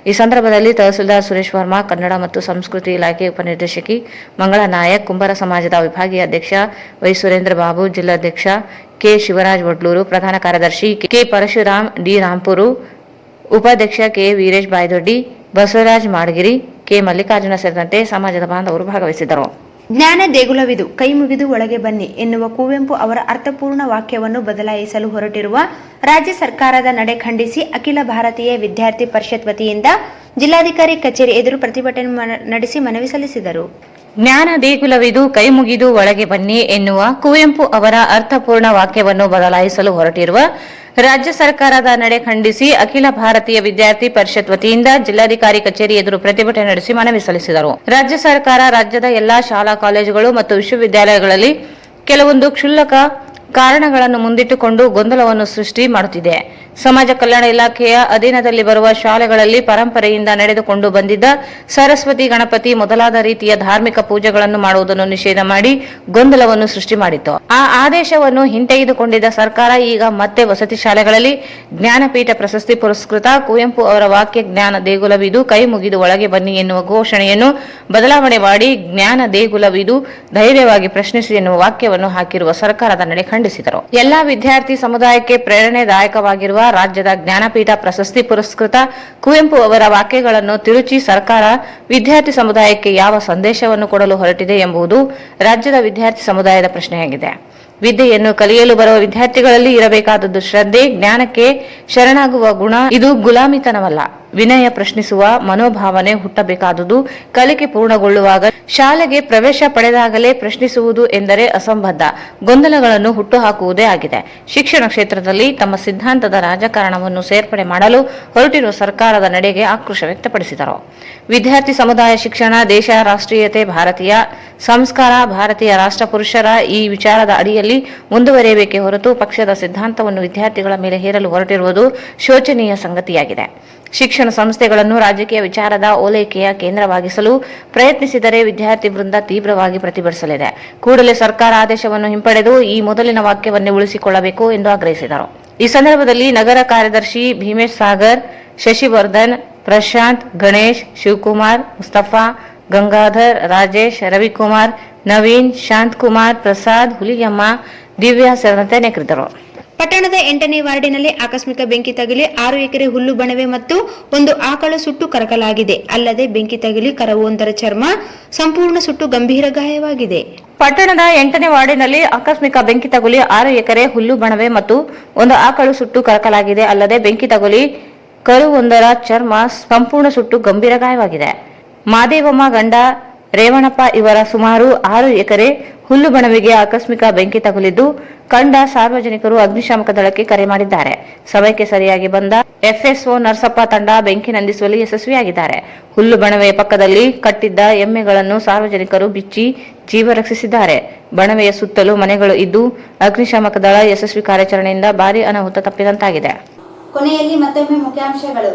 ಈ ಸಂದರ್ಭದಲ್ಲಿ ತಹಸೀಲ್ದಾರ್ ಸುರೇಶ್ ವರ್ಮಾ, ಕನ್ನಡ ಮತ್ತು ಸಂಸ್ಕೃತಿ ಇಲಾಖೆ ಉಪನಿರ್ದೇಶಕಿ ಮಂಗಳಾ ನಾಯಕ್, ಕುಂಬಾರ ಸಮಾಜದ ವಿಭಾಗೀಯ ಅಧ್ಯಕ್ಷ ವೈ ಸುರೇಂದ್ರ ಬಾಬು, ಜಿಲ್ಲಾಧ್ಯಕ್ಷ ಕೆ ಶಿವರಾಜ್ ವಡ್ಲೂರು, ಪ್ರಧಾನ ಕಾರ್ಯದರ್ಶಿ ಕೆ ಪರಶುರಾಮ್ ಡಿ ರಾಂಪುರು, ಉಪಾಧ್ಯಕ್ಷ ಕೆ ವೀರೇಶ್ ಬಾಯ್ದೊಡ್ಡಿ, ಬಸವರಾಜ್ ಮಾಡಗಿರಿ, ಕೆ ಮಲ್ಲಿಕಾರ್ಜುನ ಸೇರಿದಂತೆ ಸಮಾಜದ ಬಾಂಧವರು ಭಾಗವಹಿಸಿದ್ದರು. ಜ್ಞಾನ ದೇಗುಲವಿದು, ಕೈ ಮುಗಿದು ಒಳಗೆ ಬನ್ನಿ ಎನ್ನುವ ಕುವೆಂಪು ಅವರ ಅರ್ಥಪೂರ್ಣ ವಾಕ್ಯವನ್ನು ಬದಲಾಯಿಸಲು ಹೊರಟಿರುವ ರಾಜ್ಯ ಸರ್ಕಾರದ ನಡೆ ಖಂಡಿಸಿ ಅಖಿಲ ಭಾರತೀಯ ವಿದ್ಯಾರ್ಥಿ ಪರಿಷತ್ ವತಿಯಿಂದ ಜಿಲ್ಲಾಧಿಕಾರಿ ಕಚೇರಿ ಎದುರು ಪ್ರತಿಭಟನೆ ನಡೆಸಿ ಮನವಿ ಸಲ್ಲಿಸಿದರು. ಜ್ಞಾನ ದೇಗುಲವಿದು, ಕೈ ಮುಗಿದು ಒಳಗೆ ಬನ್ನಿ ಎನ್ನುವ ಕುವೆಂಪು ಅವರ ಅರ್ಥಪೂರ್ಣ ವಾಕ್ಯವನ್ನು ಬದಲಾಯಿಸಲು ಹೊರಟಿರುವ ರಾಜ್ಯ ಸರ್ಕಾರದ ನಡೆ ಖಂಡಿಸಿ ಅಖಿಲ ಭಾರತೀಯ ವಿದ್ಯಾರ್ಥಿ ಪರಿಷತ್ ವತಿಯಿಂದ ಜಿಲ್ಲಾಧಿಕಾರಿ ಕಚೇರಿ ಎದುರು ಪ್ರತಿಭಟನೆ ನಡೆಸಿ ಮನವಿ ಸಲ್ಲಿಸಿದರು. ರಾಜ್ಯ ಸರ್ಕಾರ ರಾಜ್ಯದ ಎಲ್ಲಾ ಶಾಲಾ ಕಾಲೇಜುಗಳು ಮತ್ತು ವಿಶ್ವವಿದ್ಯಾಲಯಗಳಲ್ಲಿ ಕೆಲವೊಂದು ಕ್ಷುಲ್ಲಕ ಕಾರಣಗಳನ್ನು ಮುಂದಿಟ್ಟುಕೊಂಡು ಗೊಂದಲವನ್ನು ಸೃಷ್ಟಿ ಮಾಡುತ್ತಿದೆ. ಸಮಾಜ ಕಲ್ಯಾಣ ಇಲಾಖೆಯ ಅಧೀನದಲ್ಲಿ ಬರುವ ಶಾಲೆಗಳಲ್ಲಿ ಪರಂಪರೆಯಿಂದ ನಡೆದುಕೊಂಡು ಬಂದಿದ್ದ ಸರಸ್ವತಿ, ಗಣಪತಿ ಮೊದಲಾದ ರೀತಿಯ ಧಾರ್ಮಿಕ ಪೂಜೆಗಳನ್ನು ಮಾಡುವುದನ್ನು ನಿಷೇಧ ಮಾಡಿ ಗೊಂದಲವನ್ನು ಸೃಷ್ಟಿ ಮಾಡಿತ್ತು. ಆ ಆದೇಶವನ್ನು ಹಿಂತೆಗೆದುಕೊಂಡಿದ್ದ ಸರ್ಕಾರ ಈಗ ಮತ್ತೆ ವಸತಿ ಶಾಲೆಗಳಲ್ಲಿ ಜ್ಞಾನಪೀಠ ಪ್ರಶಸ್ತಿ ಪುರಸ್ಕೃತ ಕುವೆಂಪು ಅವರ ವಾಕ್ಯ ಜ್ಞಾನ ದೇಗುಲವಿದು, ಕೈ ಮುಗಿದು ಒಳಗೆ ಬನ್ನಿ ಎನ್ನುವ ಘೋಷಣೆಯನ್ನು ಬದಲಾವಣೆ ಮಾಡಿ ಜ್ಞಾನ ದೇಗುಲವಿದು, ಧೈರ್ಯವಾಗಿ ಪ್ರಶ್ನಿಸಿ ಎನ್ನುವ ವಾಕ್ಯವನ್ನು ಹಾಕಿರುವ ಸರ್ಕಾರದ ನಡೆ ಖಂಡಿಸಿದರು. ಎಲ್ಲಾ ವಿದ್ಯಾರ್ಥಿ ಸಮುದಾಯಕ್ಕೆ ಪ್ರೇರಣೆದಾಯಕವಾಗಿರುವ ರಾಜ್ಯದ ಜ್ಞಾನಪೀಠ ಪ್ರಶಸ್ತಿ ಪುರಸ್ಕೃತ ಕುವೆಂಪು ಅವರ ವಾಕ್ಯಗಳನ್ನು ತಿರುಚಿ ಸರ್ಕಾರ ವಿದ್ಯಾರ್ಥಿ ಸಮುದಾಯಕ್ಕೆ ಯಾವ ಸಂದೇಶವನ್ನು ಕೊಡಲು ಹೊರಟಿದೆ ಎಂಬುದು ರಾಜ್ಯದ ವಿದ್ಯಾರ್ಥಿ ಸಮುದಾಯದ ಪ್ರಶ್ನೆಯಾಗಿದೆ. ವಿದ್ಯೆಯನ್ನು ಕಲಿಯಲು ಬರುವ ವಿದ್ಯಾರ್ಥಿಗಳಲ್ಲಿ ಇರಬೇಕಾದದ್ದು ಶ್ರದ್ಧೆ, ಜ್ಞಾನಕ್ಕೆ ಶರಣಾಗುವ ಗುಣ. ಇದು ಗುಲಾಮಿತನವಲ್ಲ. ವಿನಯ, ಪ್ರಶ್ನಿಸುವ ಮನೋಭಾವನೆ ಹುಟ್ಟಬೇಕಾದುದು ಕಲಿಕೆ ಪೂರ್ಣಗೊಳ್ಳುವಾಗ. ಶಾಲೆಗೆ ಪ್ರವೇಶ ಪಡೆದಾಗಲೇ ಪ್ರಶ್ನಿಸುವುದು ಎಂದರೆ ಅಸಂಬದ್ಧ, ಗೊಂದಲಗಳನ್ನು ಹುಟ್ಟುಹಾಕುವುದೇ ಆಗಿದೆ. ಶಿಕ್ಷಣ ಕ್ಷೇತ್ರದಲ್ಲಿ ತಮ್ಮ ಸಿದ್ಧಾಂತದ ರಾಜಕಾರಣವನ್ನು ಸೇರ್ಪಡೆ ಮಾಡಲು ಹೊರಟಿರುವ ಸರ್ಕಾರದ ನಡೆಗೆ ಆಕ್ರೋಶ ವ್ಯಕ್ತಪಡಿಸಿದರು. ವಿದ್ಯಾರ್ಥಿ ಸಮುದಾಯ ಶಿಕ್ಷಣ, ದೇಶ, ರಾಷ್ಟ್ರೀಯತೆ, ಭಾರತೀಯ ಸಂಸ್ಕಾರ, ಭಾರತೀಯ ರಾಷ್ಟ್ರಪುರುಷರ ಈ ವಿಚಾರದ ಅಡಿಯಲ್ಲಿ ಮುಂದುವರಿಯಬೇಕೇ ಹೊರತು ಪಕ್ಷದ ಸಿದ್ಧಾಂತವನ್ನು ವಿದ್ಯಾರ್ಥಿಗಳ ಮೇಲೆ ಹೇರಲು ಹೊರಟಿರುವುದು ಶೋಚನೀಯ ಸಂಗತಿಯಾಗಿದೆ. ಶಿಕ್ಷಣ ಸಂಸ್ಥೆಗಳನ್ನು ರಾಜಕೀಯ ವಿಚಾರದ ಓಲೈಕೆಯ ಕೇಂದ್ರವಾಗಿಸಲು ಪ್ರಯತ್ನಿಸಿದರೆ ವಿದ್ಯಾರ್ಥಿ ವೃಂದ ತೀವ್ರವಾಗಿ ಪ್ರತಿಭಟಿಸಲಿದೆ. ಕೂಡಲೇ ಸರ್ಕಾರ ಆದೇಶವನ್ನು ಹಿಂಪಡೆದು ಈ ಮೊದಲಿನ ವಾಕ್ಯವನ್ನೇ ಉಳಿಸಿಕೊಳ್ಳಬೇಕು ಎಂದು ಆಗ್ರಹಿಸಿದರು. ಈ ಸಂದರ್ಭದಲ್ಲಿ ನಗರ ಕಾರ್ಯದರ್ಶಿ ಭೀಮೇಶ್ ಸಾಗರ್, ಶಶಿವರ್ಧನ್, ಪ್ರಶಾಂತ್, ಗಣೇಶ್, ಶಿವಕುಮಾರ್, ಮುಸ್ತಫಾ, ಗಂಗಾಧರ್, ರಾಜೇಶ್, ರವಿಕುಮಾರ್, ನವೀನ್, ಶಾಂತಕುಮಾರ್, ಪ್ರಸಾದ್, ಹುಲಿಯಮ್ಮ, ದಿವ್ಯಾ ಸೇರಿದಂತೆ ಅನೇಕರಿದ್ದರು. ಪಟ್ಟಣದ 8ನೇ ವಾರ್ಡಿನಲ್ಲಿ ಆಕಸ್ಮಿಕ ಬೆಂಕಿ ತಗುಲಿ 6 ಎಕರೆ ಹುಲ್ಲು ಬಣವೆ ಮತ್ತು ಒಂದು ಆಕಳು ಸುಟ್ಟು ಕರಕಲಾಗಿದೆ. ಅಲ್ಲದೆ ಬೆಂಕಿ ತಗುಲಿ ಕರವೊಂದರ ಚರ್ಮ ಸಂಪೂರ್ಣ ಸುಟ್ಟು ಗಂಭೀರ ಗಾಯವಾಗಿದೆ. ಪಟ್ಟಣದ 8ನೇ ವಾರ್ಡಿನಲ್ಲಿ ಆಕಸ್ಮಿಕ ಬೆಂಕಿ ತಗುಲಿ 6 ಎಕರೆ ಹುಲ್ಲು ಬಣವೆ ಮತ್ತು ಒಂದು ಆಕಳು ಸುಟ್ಟು ಕರಕಲಾಗಿದೆ. ಅಲ್ಲದೆ ಬೆಂಕಿ ತಗುಲಿ ಕರುವೊಂದರ ಚರ್ಮ ಸಂಪೂರ್ಣ ಸುಟ್ಟು ಗಂಭೀರ ಗಾಯವಾಗಿದೆ. ಮಾದೇವಮ್ಮ ಗಂಡ ರೇವಣಪ್ಪ ಇವರ ಸುಮಾರು 6 ಎಕರೆ ಹುಲ್ಲು ಬಣವೆಗೆ ಆಕಸ್ಮಿಕ ಬೆಂಕಿ ತಗುಲಿದ್ದು ಕಂಡ ಸಾರ್ವಜನಿಕರು ಅಗ್ನಿಶಾಮಕ ದಳಕ್ಕೆ ಕರೆ ಮಾಡಿದ್ದಾರೆ. ಸಮಯಕ್ಕೆ ಸರಿಯಾಗಿ ಬಂದ ಎಫ್ಎಸ್ಒ ನರಸಪ್ಪ ತಂಡ ಬೆಂಕಿ ನಂದಿಸುವಲ್ಲಿ ಯಶಸ್ವಿಯಾಗಿದ್ದಾರೆ. ಹುಲ್ಲು ಬಣವೆಯ ಪಕ್ಕದಲ್ಲಿ ಕಟ್ಟಿದ್ದ ಎಮ್ಮೆಗಳನ್ನು ಸಾರ್ವಜನಿಕರು ಬಿಚ್ಚಿ ಜೀವ ರಕ್ಷಿಸಿದ್ದಾರೆ. ಬಣವೆಯ ಸುತ್ತಲೂ ಮನೆಗಳು ಇದ್ದು ಅಗ್ನಿಶಾಮಕ ದಳ ಯಶಸ್ವಿ ಕಾರ್ಯಾಚರಣೆಯಿಂದ ಭಾರೀ ಅನಾಹುತ ತಪ್ಪಿದಂತಾಗಿದೆ. ಕೊನೆಯಲ್ಲಿ ಮತ್ತೊಮ್ಮೆ ಮುಖ್ಯಾಂಶಗಳು.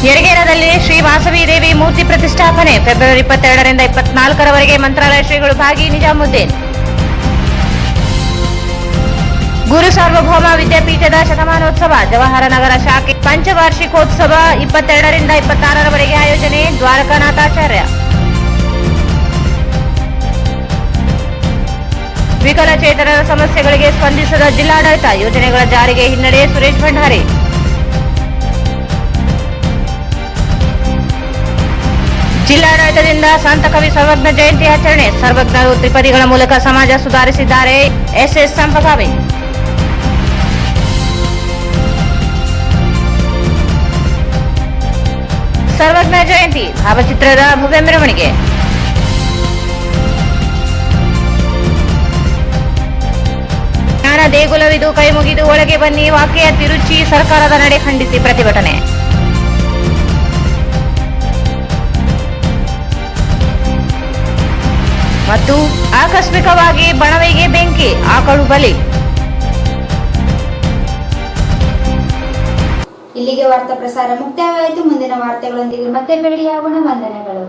ಯರಗೇರದಲ್ಲಿ ಶ್ರೀ ವಾಸವಿ ದೇವಿ ಮೂರ್ತಿ ಪ್ರತಿಷ್ಠಾಪನೆ ಫೆಬ್ರವರಿ 22ರಿಂದ 24ರವರೆಗೆ ಮಂತ್ರಾಲಯ ಶ್ರೀಗಳು ಭಾಗಿ. ನಿಜಾಮುದ್ದೀನ್. ಗುರು ಸಾರ್ವಭೌಮ ವಿದ್ಯಾಪೀಠದ ಶತಮಾನೋತ್ಸವ ಜವಾಹರನಗರ ಶಾಖೆ ಪಂಚವಾರ್ಷಿಕೋತ್ಸವ 22ರಿಂದ 26ರವರೆಗೆ ಆಯೋಜನೆ. ದ್ವಾರಕಾನಾಥಾಚಾರ್ಯ. ವಿಕಲಚೇತನರ ಸಮಸ್ಯೆಗಳಿಗೆ ಸ್ಪಂದಿಸದ ಜಿಲ್ಲಾಡಳಿತ, ಯೋಜನೆಗಳ ಜಾರಿಗೆ ಹಿನ್ನಡೆ. ಸುರೇಶ್ ಭಂಡಾರಿ. ಜಿಲ್ಲಾಡಳಿತದಿಂದ ಸಂತ ಕವಿ ಸರ್ವಜ್ಞ ಜಯಂತಿ ಆಚರಣೆ. ಸರ್ವಜ್ಞರು ತ್ರಿಪದಿಗಳ ಮೂಲಕ ಸಮಾಜ ಸುಧಾರಿಸಿದ್ದಾರೆ. ಎಸ್ಎಸ್ ಸಂಪಗಾವಿ. ಸರ್ವಜ್ಞ ಜಯಂತಿ ಭಾವಚಿತ್ರದ ಭವ್ಯ ಮೆರವಣಿಗೆ. ಜ್ಞಾನ ದೇಗುಲವಿದು ಕೈ ಮುಗಿದು ಒಳಗೆ ಬನ್ನಿ ವಾಕ್ಯ ತಿರುಚಿ ಸರ್ಕಾರದ ನಡೆ ಖಂಡಿಸಿ ಪ್ರತಿಭಟನೆ. ಮತ್ತು ಆಕಸ್ಮಿಕವಾಗಿ ಬಣವೆಗೆ ಬೆಂಕಿ, ಆಕಳು ಬಲಿ. ಇಲ್ಲಿಗೆ ವಾರ್ತಾ ಪ್ರಸಾರ ಮುಕ್ತಾಯವಾಯಿತು. ಮುಂದಿನ ವಾರ್ತೆಗಳೊಂದಿಗೆ ಮತ್ತೆ ಭೇಟಿಯಾಗೋಣ. ವಂದನೆಗಳು.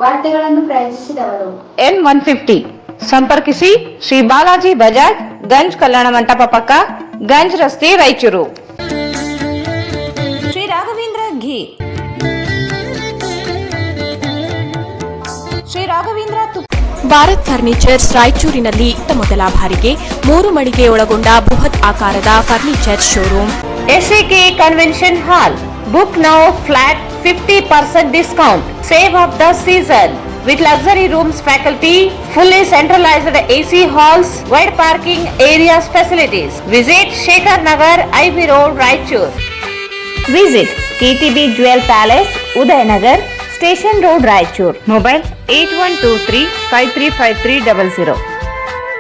ವಾರ್ತೆಗಳನ್ನು ಪ್ರಾಯೋಜಿಸಿದವರು N150 ಸಂಪರ್ಕಿಸಿ ಶ್ರೀ ಬಾಲಾಜಿ ಬಜಾಜ್, ಗಂಜ್ ಕಲ್ಯಾಣ ಮಂಟಪ ಪಕ್ಕ, ಗಂಜ್ ರಸ್ತೆ, ರಾಯಚೂರು. ಶ್ರೀ ರಾಘವೇಂದ್ರ ಘೀ, ಶ್ರೀ ರಾಘವೇಂದ್ರ ಭಾರತ್ ಫರ್ನಿಚರ್ಸ್ ರಾಯಚೂರಿನಲ್ಲಿ ಮೊದಲ ಬಾರಿಗೆ 3 ಮಳಿಗೆ ಒಳಗೊಂಡ ಬೃಹತ್ ಆಕಾರದ furniture showroom. SAK convention hall. Book now flat 50% discount. Save of the season with luxury rooms, faculty, fully centralized AC halls, wide parking areas, facilities. Visit Shekhar Nagar, IB Road, Raichur. Visit KTB Jewel Palace, Udayanagar, Station Road, Raichur. Mobile 8123 535300.